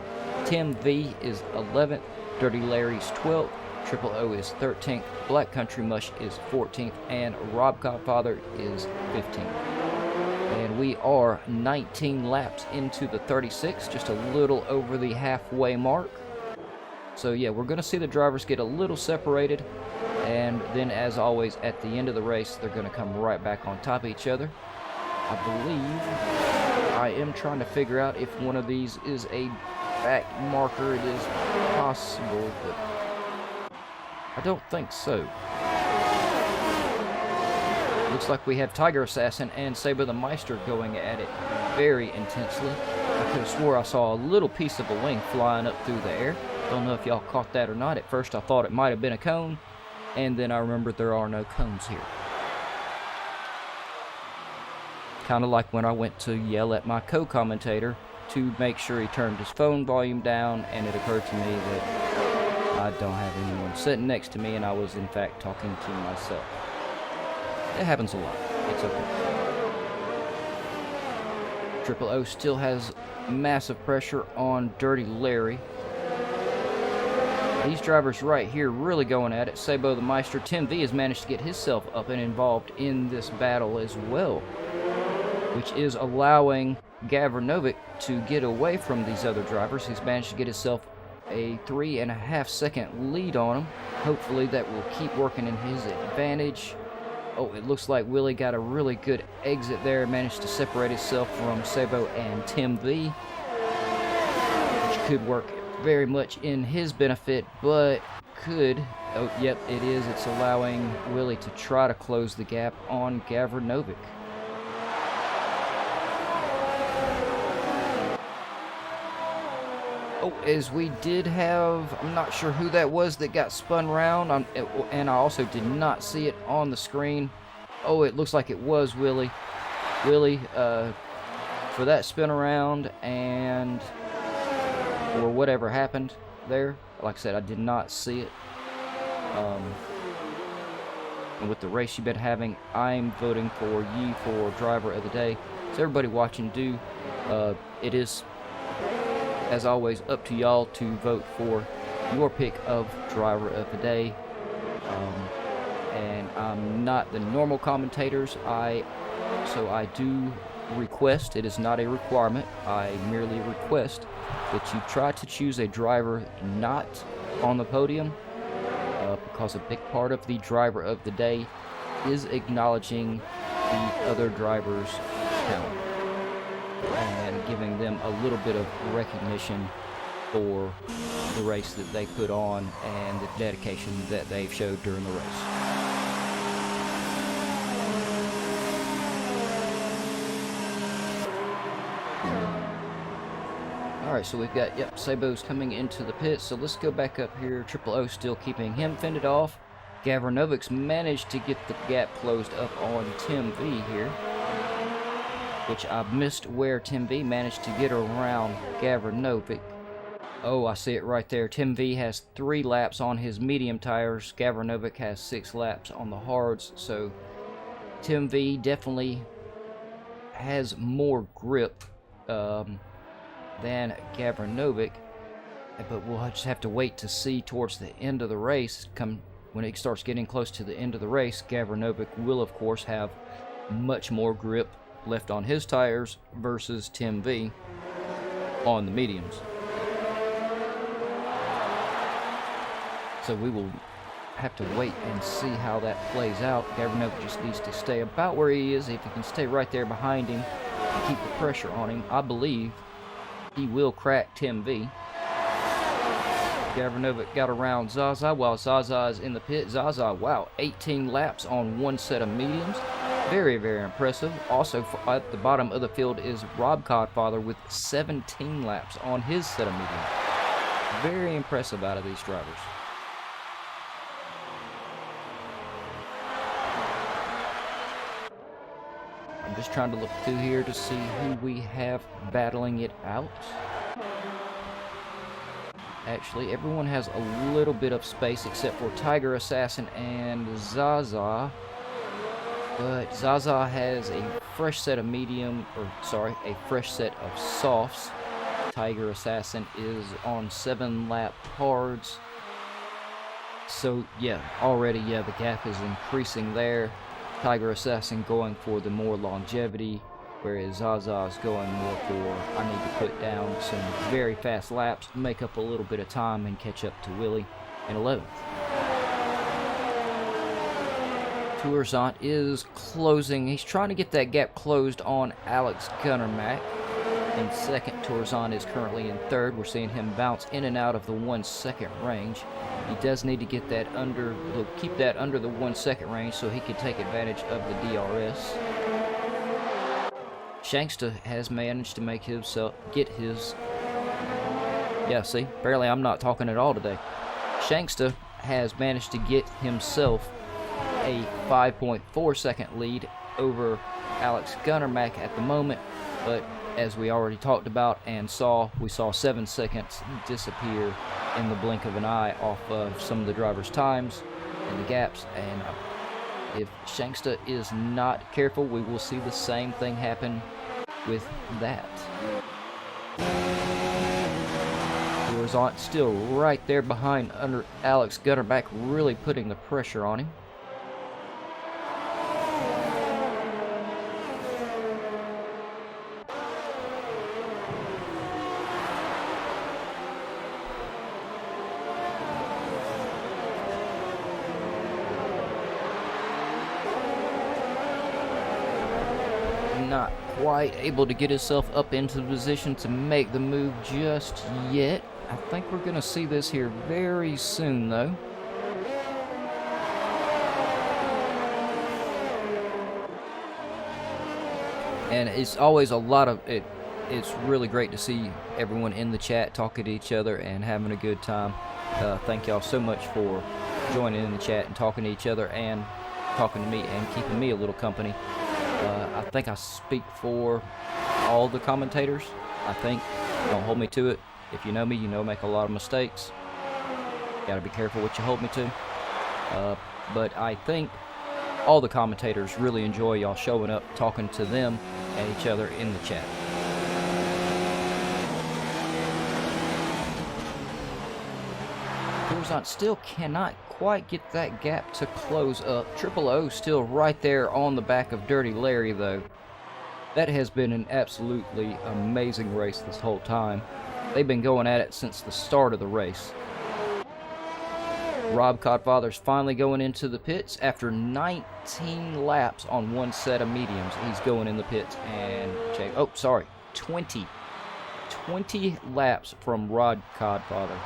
A: Tim V is 11th, Dirty Larry's 12th, Triple O is 13th, Black Country Mush is 14th, and Rob Godfather is 15th. And we are 19 laps into the 36, just a little over the halfway mark. So yeah, we're going to see the drivers get a little separated, and then as always at the end of the race they're going to come right back on top of each other. I believe I am trying to figure out if one of these is a back marker. It is possible, but I don't think so. Looks like we have Tiger Assassin and Sabo the Meister going at it very intensely. I could have swore I saw a little piece of a wing flying up through the air. Don't know if y'all caught that or not. At first I thought it might have been a cone, and then I remembered there are no cones here. Kind of like when I went to yell at my co-commentator to make sure he turned his phone volume down, and it occurred to me that I don't have anyone sitting next to me, and I was in fact talking to myself. It happens a lot. It's okay. Triple O still has massive pressure on Dirty Larry. These drivers right here really going at it. Sabo the Meister. Tim V has managed to get himself up and involved in this battle as well, which is allowing Gavra Novick to get away from these other drivers. He's managed to get himself a 3.5 second lead on him. Hopefully that will keep working in his advantage. Oh, it looks like Willie got a really good exit there, managed to separate himself from Sabo and Tim V, which could work very much in his benefit, but could, oh, yep, it is. It's allowing Willie to try to close the gap on Gavra Novick. Oh, as we did have, I'm not sure who that was that got spun around, and I also did not see it on the screen. Oh, it looks like it was Willie. Willie, for that spin around, and or whatever happened there. Like I said, I did not see it. And with the race you've been having, I'm voting for you for driver of the day. So everybody watching, it is, as always, up to y'all to vote for your pick of driver of the day. And I'm not the normal commentators, so I do request, it is not a requirement, I merely request that you try to choose a driver not on the podium, because a big part of the driver of the day is acknowledging the other drivers' talent and giving them a little bit of recognition for the race that they put on and the dedication that they've showed during the race. Alright, so we've got, yep, Sabo's coming into the pit, so let's go back up here. Triple O still keeping him fended off. Gavra Novick's managed to get the gap closed up on Tim V here, which I missed where Tim V managed to get around Gavra Novick. Oh, I see it right there. Tim V has 3 laps on his medium tires. Gavra Novick has 6 laps on the hards, so Tim V definitely has more grip than Gavra Novick, but we'll just have to wait to see towards the end of the race. When it starts getting close to the end of the race, Gavra Novick will of course have much more grip left on his tires versus Tim V on the mediums. So we will have to wait and see how that plays out. Gavra Novick just needs to stay about where he is. If he can stay right there behind him and keep the pressure on him, I believe he will crack Tim V. Gavranovic got around Zaza while Zaza is in the pit. Zaza, wow, 18 laps on one set of mediums. Very, very impressive. Also, at the bottom of the field is Rob Codfather with 17 laps on his set of mediums. Very impressive out of these drivers. I'm just trying to look through here to see who we have battling it out. Actually, everyone has a little bit of space except for Tiger Assassin and Zaza. But Zaza has a fresh set of a fresh set of softs. Tiger Assassin is on 7-lap hards. So, yeah, already, the gap is increasing there. Tiger Assassin going for the more longevity, whereas Zaza is going more for, I need to put down some very fast laps, make up a little bit of time, and catch up to Willie in 11th. Tourzant is closing. He's trying to get that gap closed on Alex Gunnermack. In second, Tourzant is currently in third. We're seeing him bounce in and out of the 1 second range. He does need to get that under, keep that under the 1 second range so he can take advantage of the DRS. Shanksta has managed to make himself get his. Yeah, see, apparently I'm not talking at all today. Shanksta has managed to get himself a 5.4 second lead over Alex Gunnermack at the moment, but as we already talked about and saw, we saw 7 seconds disappear in the blink of an eye off of some of the drivers' times and the gaps, and if Shanksta is not careful, we will see the same thing happen with that. Tourzant still right there behind under Alex Gunnermack, really putting the pressure on him. Not quite able to get himself up into the position to make the move just yet. I think we're going to see this here very soon, though. And it's always a lot of it. It's really great to see everyone in the chat talking to each other and having a good time. Thank y'all so much for joining in the chat and talking to each other and talking to me and keeping me a little company. I think I speak for all the commentators. I think. Don't hold me to it. If you know me, you know I make a lot of mistakes. Gotta be careful what you hold me to. But I think all the commentators really enjoy y'all showing up, talking to them and each other in the chat. Tourzant still cannot quite get that gap to close up. Triple O still right there on the back of Dirty Larry, though. That has been an absolutely amazing race this whole time. They've been going at it since the start of the race. Rob Codfather's finally going into the pits after 19 laps on one set of mediums. He's going in the pits and check. Oh, sorry, 20 laps from Rod Codfather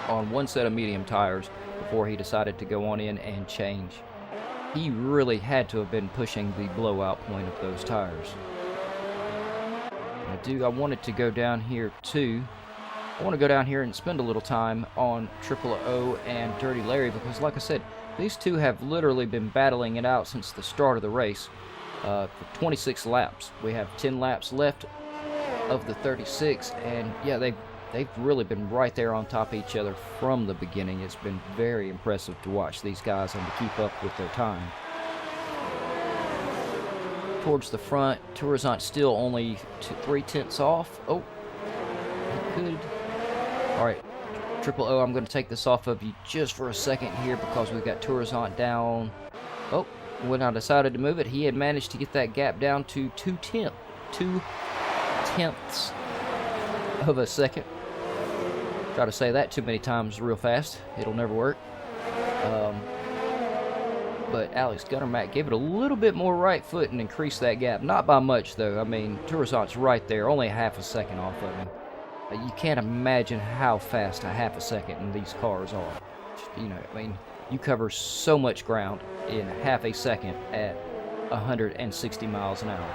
A: on one set of medium tires before he decided to go on in and change. He really had to have been pushing the blowout point of those tires. I wanted to go down here too. I want to go down here and spend a little time on Triple O and Dirty Larry because, like I said, these two have literally been battling it out since the start of the race for 26 laps. We have 10 laps left of the 36, and yeah, they've really been right there on top of each other from the beginning. It's been very impressive to watch these guys and to keep up with their time. Towards the front, Tourzant still only 3/10 off. Oh, he could. All right, Triple O, I'm going to take this off of you just for a second here because we've got Tourzant down. Oh, when I decided to move it, he had managed to get that gap down to 2/10 of a second. Try to say that too many times real fast. It'll never work. But Alex Gunnermack gave it a little bit more right foot and increased that gap. Not by much, though. I mean, Tourzant's right there, only half a second off of him. You can't imagine how fast a half a second in these cars are. You know, I mean, you cover so much ground in half a second at 160 miles an hour.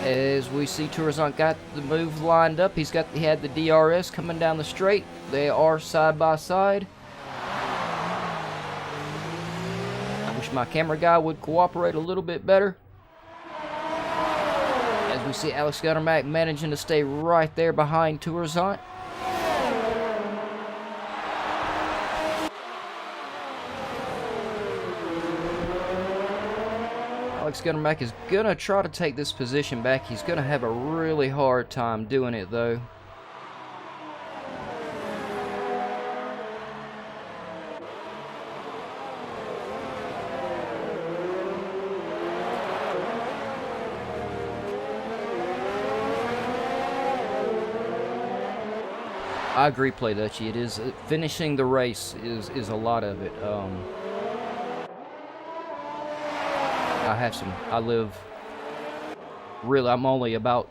A: As we see, Tourazant got the move lined up. He had the DRS coming down the straight. They are side by side. I wish my camera guy would cooperate a little bit better. As we see Alex Gunnermack managing to stay right there behind Tourazant. Alex Gunnermack is going to try to take this position back. He's going to have a really hard time doing it, though. I agree, Play Dutchy. It is finishing the race is a lot of it. I'm only about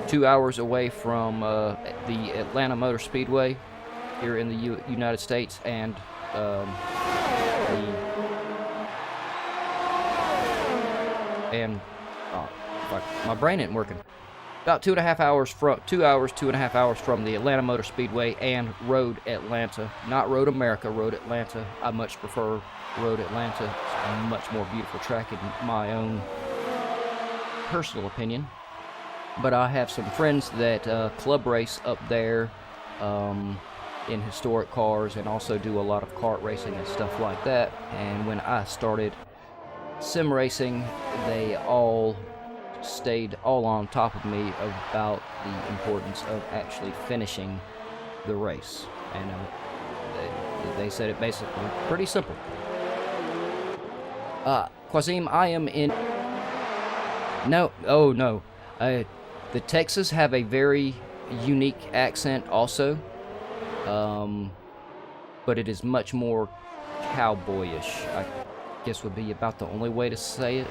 A: 2 hours away from the Atlanta Motor Speedway here in the United States, and my brain ain't working. About 2.5 hours from 2.5 hours from the Atlanta Motor Speedway and Road Atlanta, not Road America, Road Atlanta. I much prefer Road Atlanta. It's a much more beautiful track in my own personal opinion. But I have some friends that club race up there in historic cars, and also do a lot of kart racing and stuff like that. And when I started sim racing, they all stayed all on top of me about the importance of actually finishing the race. And they said it basically pretty simple. Quasim, I am in... No, oh no. The Texas have a very unique accent also. But it is much more cowboyish, I guess would be about the only way to say it.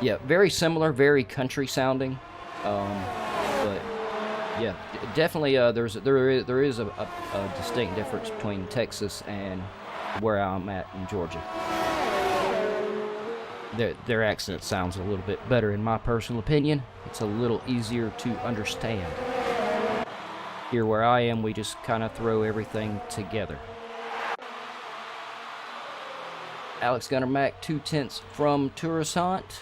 A: Yeah, very similar, very country sounding, but yeah, definitely there is a distinct difference between Texas and where I'm at in Georgia. Their accent sounds a little bit better in my personal opinion. It's a little easier to understand. Here where I am, we just kind of throw everything together. Alex Gunnermack 2/10 from Tourazant.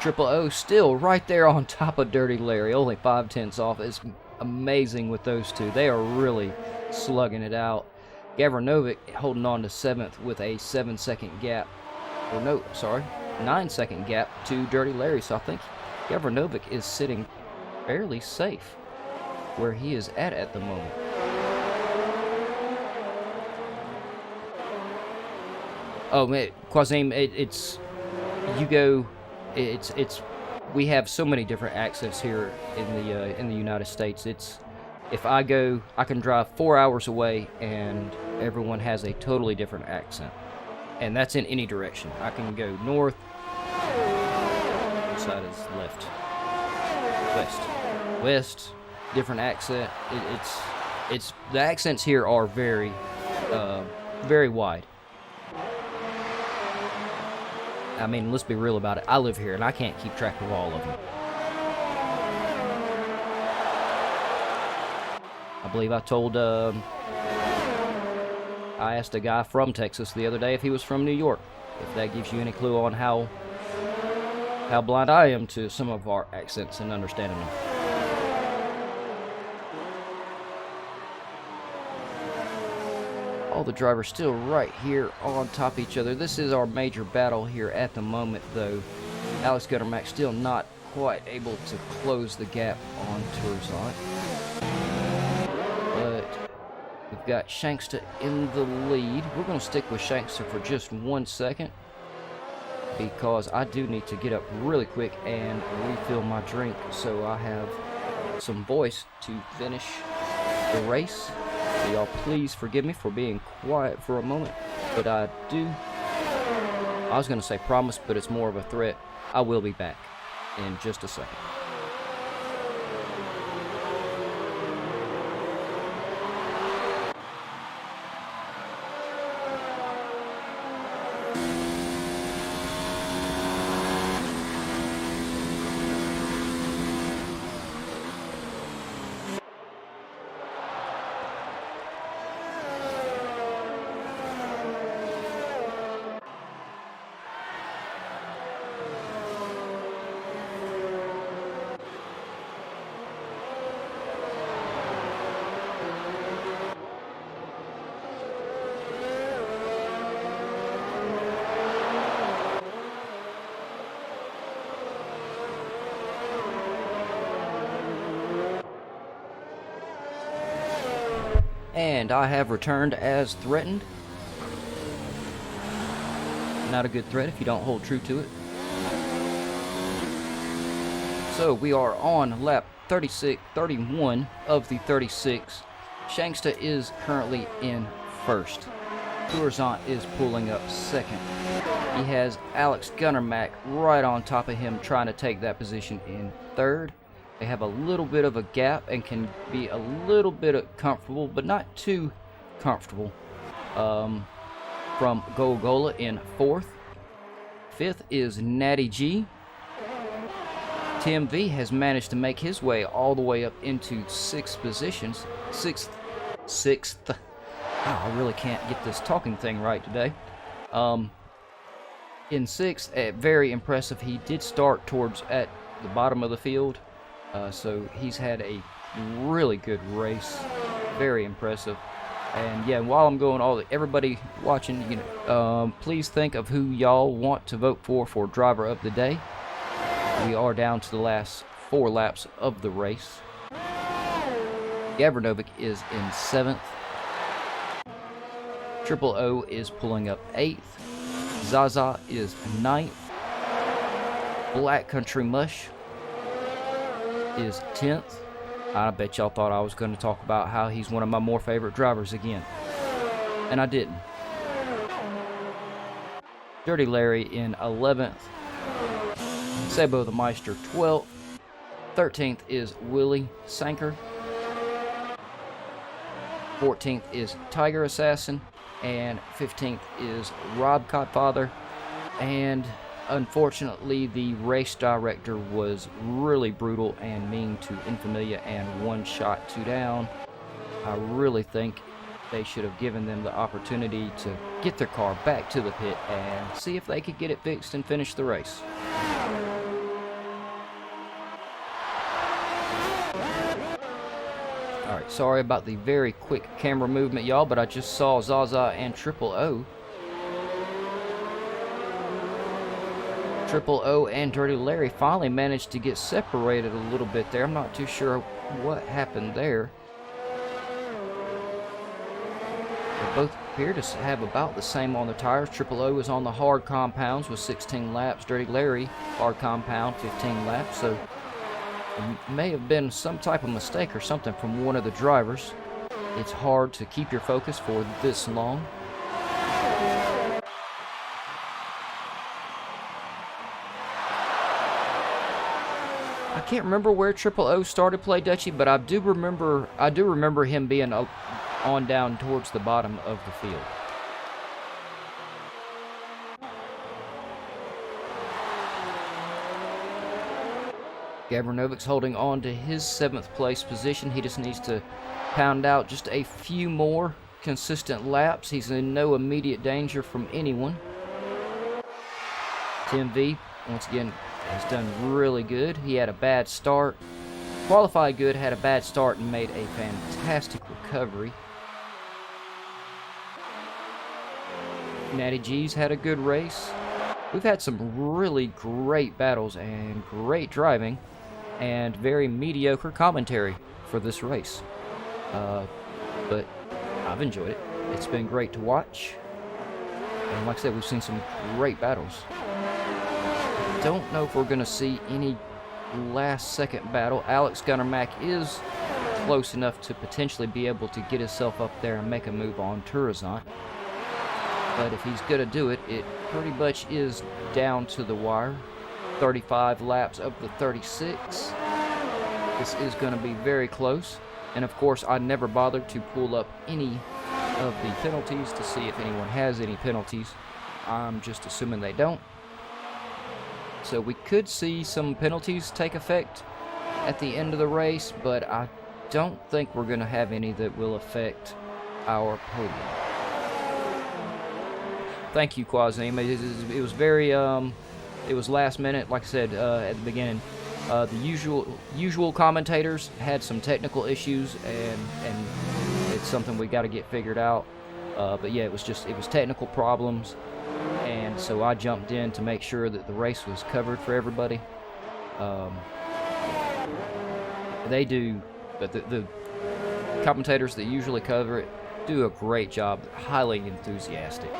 A: Triple O still right there on top of Dirty Larry, only 5/10 off. It's amazing with those two. They are really slugging it out. Gavranovic holding on to 7th with a 7-second gap. Or no, sorry, 9-second gap to Dirty Larry. So I think Gavranovic is sitting fairly safe where he is at the moment. Oh man, Quasim, we have so many different accents here in the United States. If I can drive 4 hours away and everyone has a totally different accent, and that's in any direction. I can go north, which side is left, west, different accent. It's the accents here are very wide. I mean, let's be real about it. I live here, and I can't keep track of all of them. I believe I told, I asked a guy from Texas the other day if he was from New York. If that gives you any clue on how blind I am to some of our accents and understanding them. All the drivers still right here on top of each other. This is our major battle here at the moment, though. Alex Gunnermack still not quite able to close the gap on Tourazant. But we've got Shankster in the lead. We're going to stick with Shankster for just 1 second, because I do need to get up really quick and refill my drink so I have some voice to finish the race. So y'all please forgive me for being quiet for a moment, but I was going to say promise, but it's more of a threat. I will be back in just a second. And I have returned as threatened. Not a good threat if you don't hold true to it. So we are on lap 31 of the 36. Shanksta is currently in first. Tourzant is pulling up second. He has Alex Gunnermack right on top of him trying to take that position in third. They have a little bit of a gap and can be a little bit comfortable, but not too comfortable, from Gogola in fourth. Fifth is Natty G. Tim V has managed to make his way all the way up into sixth positions. Sixth. Oh, I really can't get this talking thing right today. In sixth, very impressive. He did start at the bottom of the field. So he's had a really good race, very impressive. And yeah, while I'm going, everybody watching, please think of who y'all want to vote for driver of the day. We are down to the last 4 laps of the race. Gavranovic is in 7th. Triple O is pulling up 8th. Zaza is 9th. Black Country Mush is 10th. I bet y'all thought I was going to talk about how he's one of my more favorite drivers again. And I didn't. Dirty Larry in 11th. Sebo the Meister 12th. 13th is Willie Sanker. 14th is Tiger Assassin. And 15th is Rob Codfather. And unfortunately, the race director was really brutal and mean to Infamilia and one shot 2 down. I really think they should have given them the opportunity to get their car back to the pit and see if they could get it fixed and finish the race. Alright, sorry about the very quick camera movement, y'all, but I just saw Zaza and Triple O. Triple O and Dirty Larry finally managed to get separated a little bit there. I'm not too sure what happened there. They both appear to have about the same on the tires. Triple O is on the hard compounds with 16 laps. Dirty Larry, hard compound, 15 laps. So it may have been some type of mistake or something from one of the drivers. It's hard to keep your focus for this long. I can't remember where Triple O started play Dutchie, but I do remember him being on down towards the bottom of the field. Gavranovic's holding on to his 7th place position. He just needs to pound out just a few more consistent laps. He's in no immediate danger from anyone. Tim V, once again, has done really good. He had a bad start. Qualified good, had a bad start, and made a fantastic recovery. Natty G's had a good race. We've had some really great battles and great driving and very mediocre commentary for this race. But I've enjoyed it. It's been great to watch. And like I said, we've seen some great battles. Don't know if we're going to see any last second battle. Alex Gunnermack is close enough to potentially be able to get himself up there and make a move on Turazant. But if he's going to do it, it pretty much is down to the wire. 35 laps of the 36. This is going to be very close. And of course, I never bothered to pull up any of the penalties to see if anyone has any penalties. I'm just assuming they don't. So we could see some penalties take effect at the end of the race, but I don't think we're going to have any that will affect our podium. Thank you, Quazim. It was very, it was last minute, like I said at the beginning. The usual commentators had some technical issues, and it's something we got to get figured out. But yeah, it was technical problems, and so I jumped in to make sure that the race was covered for everybody. They do, but the commentators that usually cover it do a great job. They're highly enthusiastic.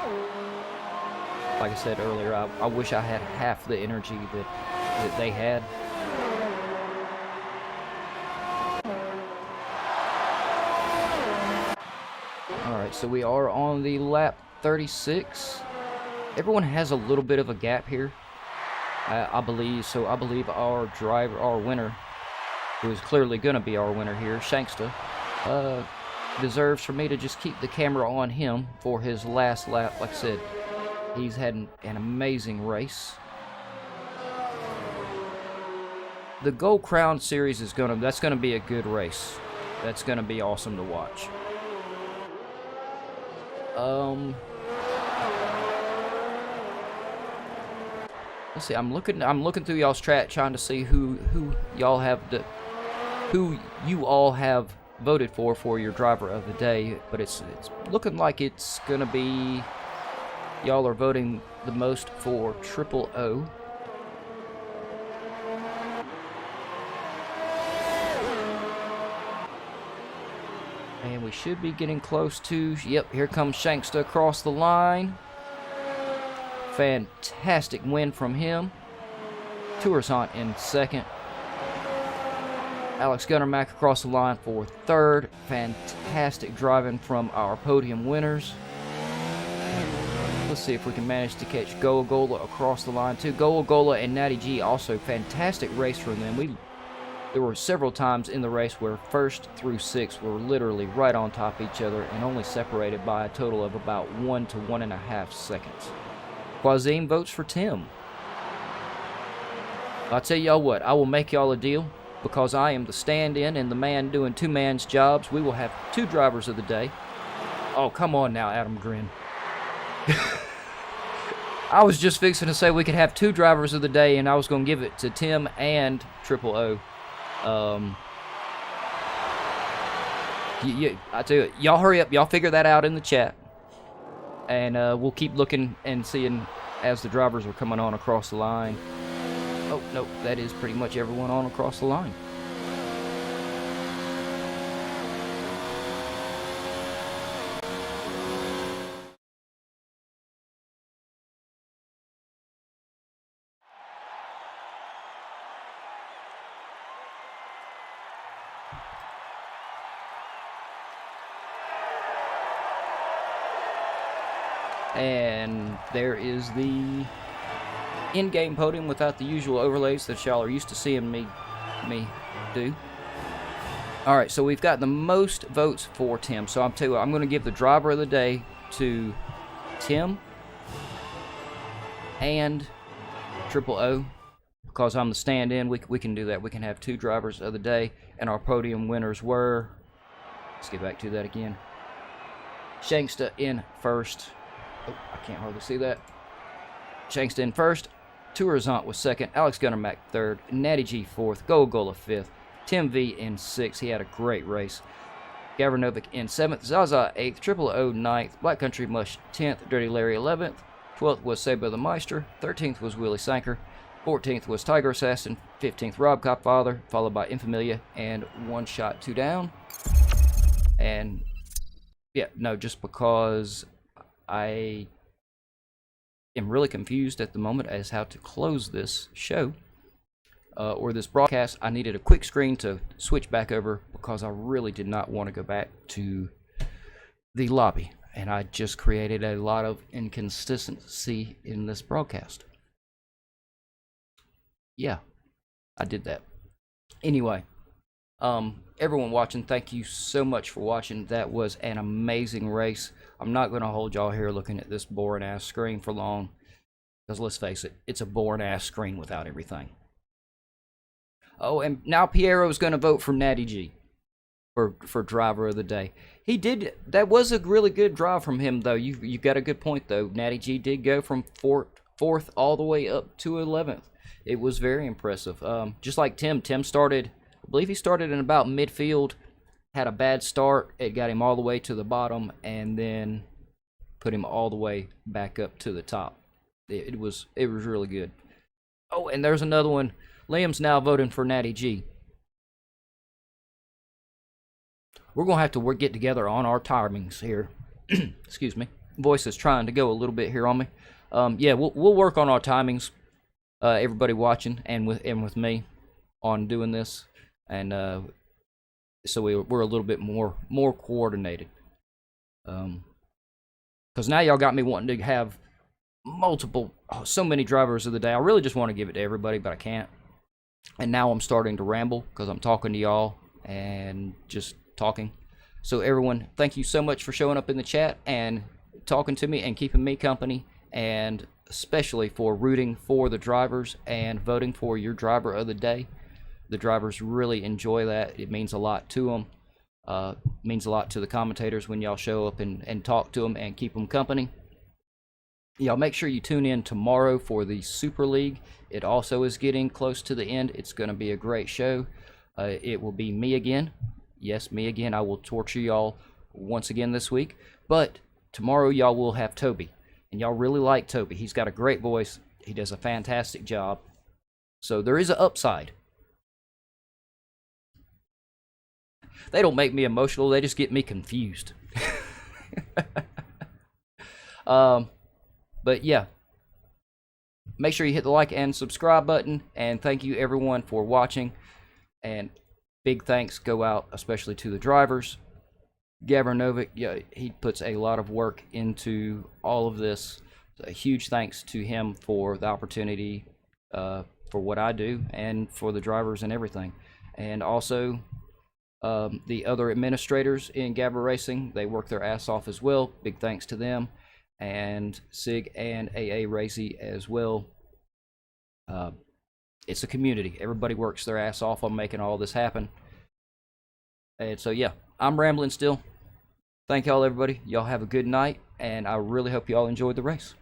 A: Like I said earlier, I wish I had half the energy that they had. Alright, so we are on the lap 36. Everyone has a little bit of a gap here, I believe. So I believe our driver, our winner, who is clearly going to be our winner here, Shanksta, deserves for me to just keep the camera on him for his last lap. Like I said, he's had an amazing race. The Gold Crown Series is that's gonna be a good race. That's gonna be awesome to watch. Let's see. I'm looking through y'all's chat, trying to see who y'all have who you all have voted for your driver of the day. But it's looking like it's gonna be y'all are voting the most for Triple O. And we should be getting close to... Yep, here comes Shanksta across the line. Fantastic win from him. Turazant in second. Alex Gunnermack across the line for third. Fantastic driving from our podium winners. Let's see if we can manage to catch Goagola across the line too. Goagola and Natty G also fantastic race from them. There were several times in the race where first through sixth were literally right on top of each other and only separated by a total of about 1 to 1.5 seconds. Quazim votes for Tim. I'll tell y'all what, I will make y'all a deal. Because I am the stand-in and the man doing two man's jobs, we will have two drivers of the day. Oh, come on now, Adam Grin. I was just fixing to say we could have two drivers of the day, and I was going to give it to Tim and Triple O. I tell you, y'all hurry up. Y'all figure that out in the chat. And we'll keep looking and seeing as the drivers are coming on across the line. Oh, no, that is pretty much everyone on across the line. And there is the in-game podium without the usual overlays that y'all are used to seeing me do. Alright, so we've got the most votes for Tim. So I'm going to give the driver of the day to Tim and Triple O. Because I'm the stand-in, we can do that. We can have two drivers of the day. And our podium winners were... Let's get back to that again. Shanksta in first. Oh, I can't hardly see that. Shanksta in first. Turazant was second. Alex Gunnermack third. Natty G fourth. Goagola fifth. Tim V in sixth. He had a great race. Gavranovic in seventh. Zaza eighth. Triple O ninth. Black Country Mush 10th. Dirty Larry 11th. 12th was Sabo the Meister. 13th was Willie Sanker. 14th was Tiger Assassin. 15th Rob Copfather. Followed by Infamilia and One Shot Two Down. And yeah, no, just because I am really confused at the moment as how to close this show. or this broadcast, I needed a quick screen to switch back over because I really did not want to go back to the lobby. And I just created a lot of inconsistency in this broadcast. Yeah, I did that. Anyway, everyone watching, thank you so much for watching. That was an amazing race. I'm not going to hold y'all here looking at this boring ass screen for long, because let's face it, it's a boring ass screen without everything. Oh, and now Piero's going to vote for Natty G for driver of the day. He did. That was a really good drive from him, though. You got a good point, though. Natty G did go from fourth all the way up to 11th. It was very impressive. Just like Tim. Tim started, I believe he started in about midfield, had a bad start. It got him all the way to the bottom, and then put him all the way back up to the top. It was really good. Oh, and there's another one. Liam's now voting for Natty G. We're going to have to get together on our timings here. Excuse me. Voice is trying to go a little bit here on me. Yeah, we'll work on our timings. Everybody watching and with me on doing this. And so we're a little bit more coordinated. Because now y'all got me wanting to have so many drivers of the day. I really just want to give it to everybody, but I can't. And now I'm starting to ramble because I'm talking to y'all and just talking. So everyone, thank you so much for showing up in the chat and talking to me and keeping me company, and especially for rooting for the drivers and voting for your driver of the day. The drivers really enjoy that. It means a lot to them. Means a lot to the commentators when y'all show up and talk to them and keep them company. Y'all make sure you tune in tomorrow for the Super League. It also is getting close to the end. It's going to be a great show. It will be me again. Yes, me again. I will torture y'all once again this week. But tomorrow y'all will have Toby. And y'all really like Toby. He's got a great voice. He does a fantastic job. So there is an upside. They don't make me emotional. They just get me confused. But yeah, make sure you hit the like and subscribe button, and thank you everyone for watching, and big thanks go out especially to the drivers. Gavin Novick, yeah, he puts a lot of work into all of this. A huge thanks to him for the opportunity, for what I do, and for the drivers and everything. And also the other administrators in GAVRA Racing, they work their ass off as well. Big thanks to them. And SIG and AA Racy as well. It's a community. Everybody works their ass off on making all this happen. And so yeah, I'm rambling still. Thank y'all everybody. Y'all have a good night, and I really hope y'all enjoyed the race.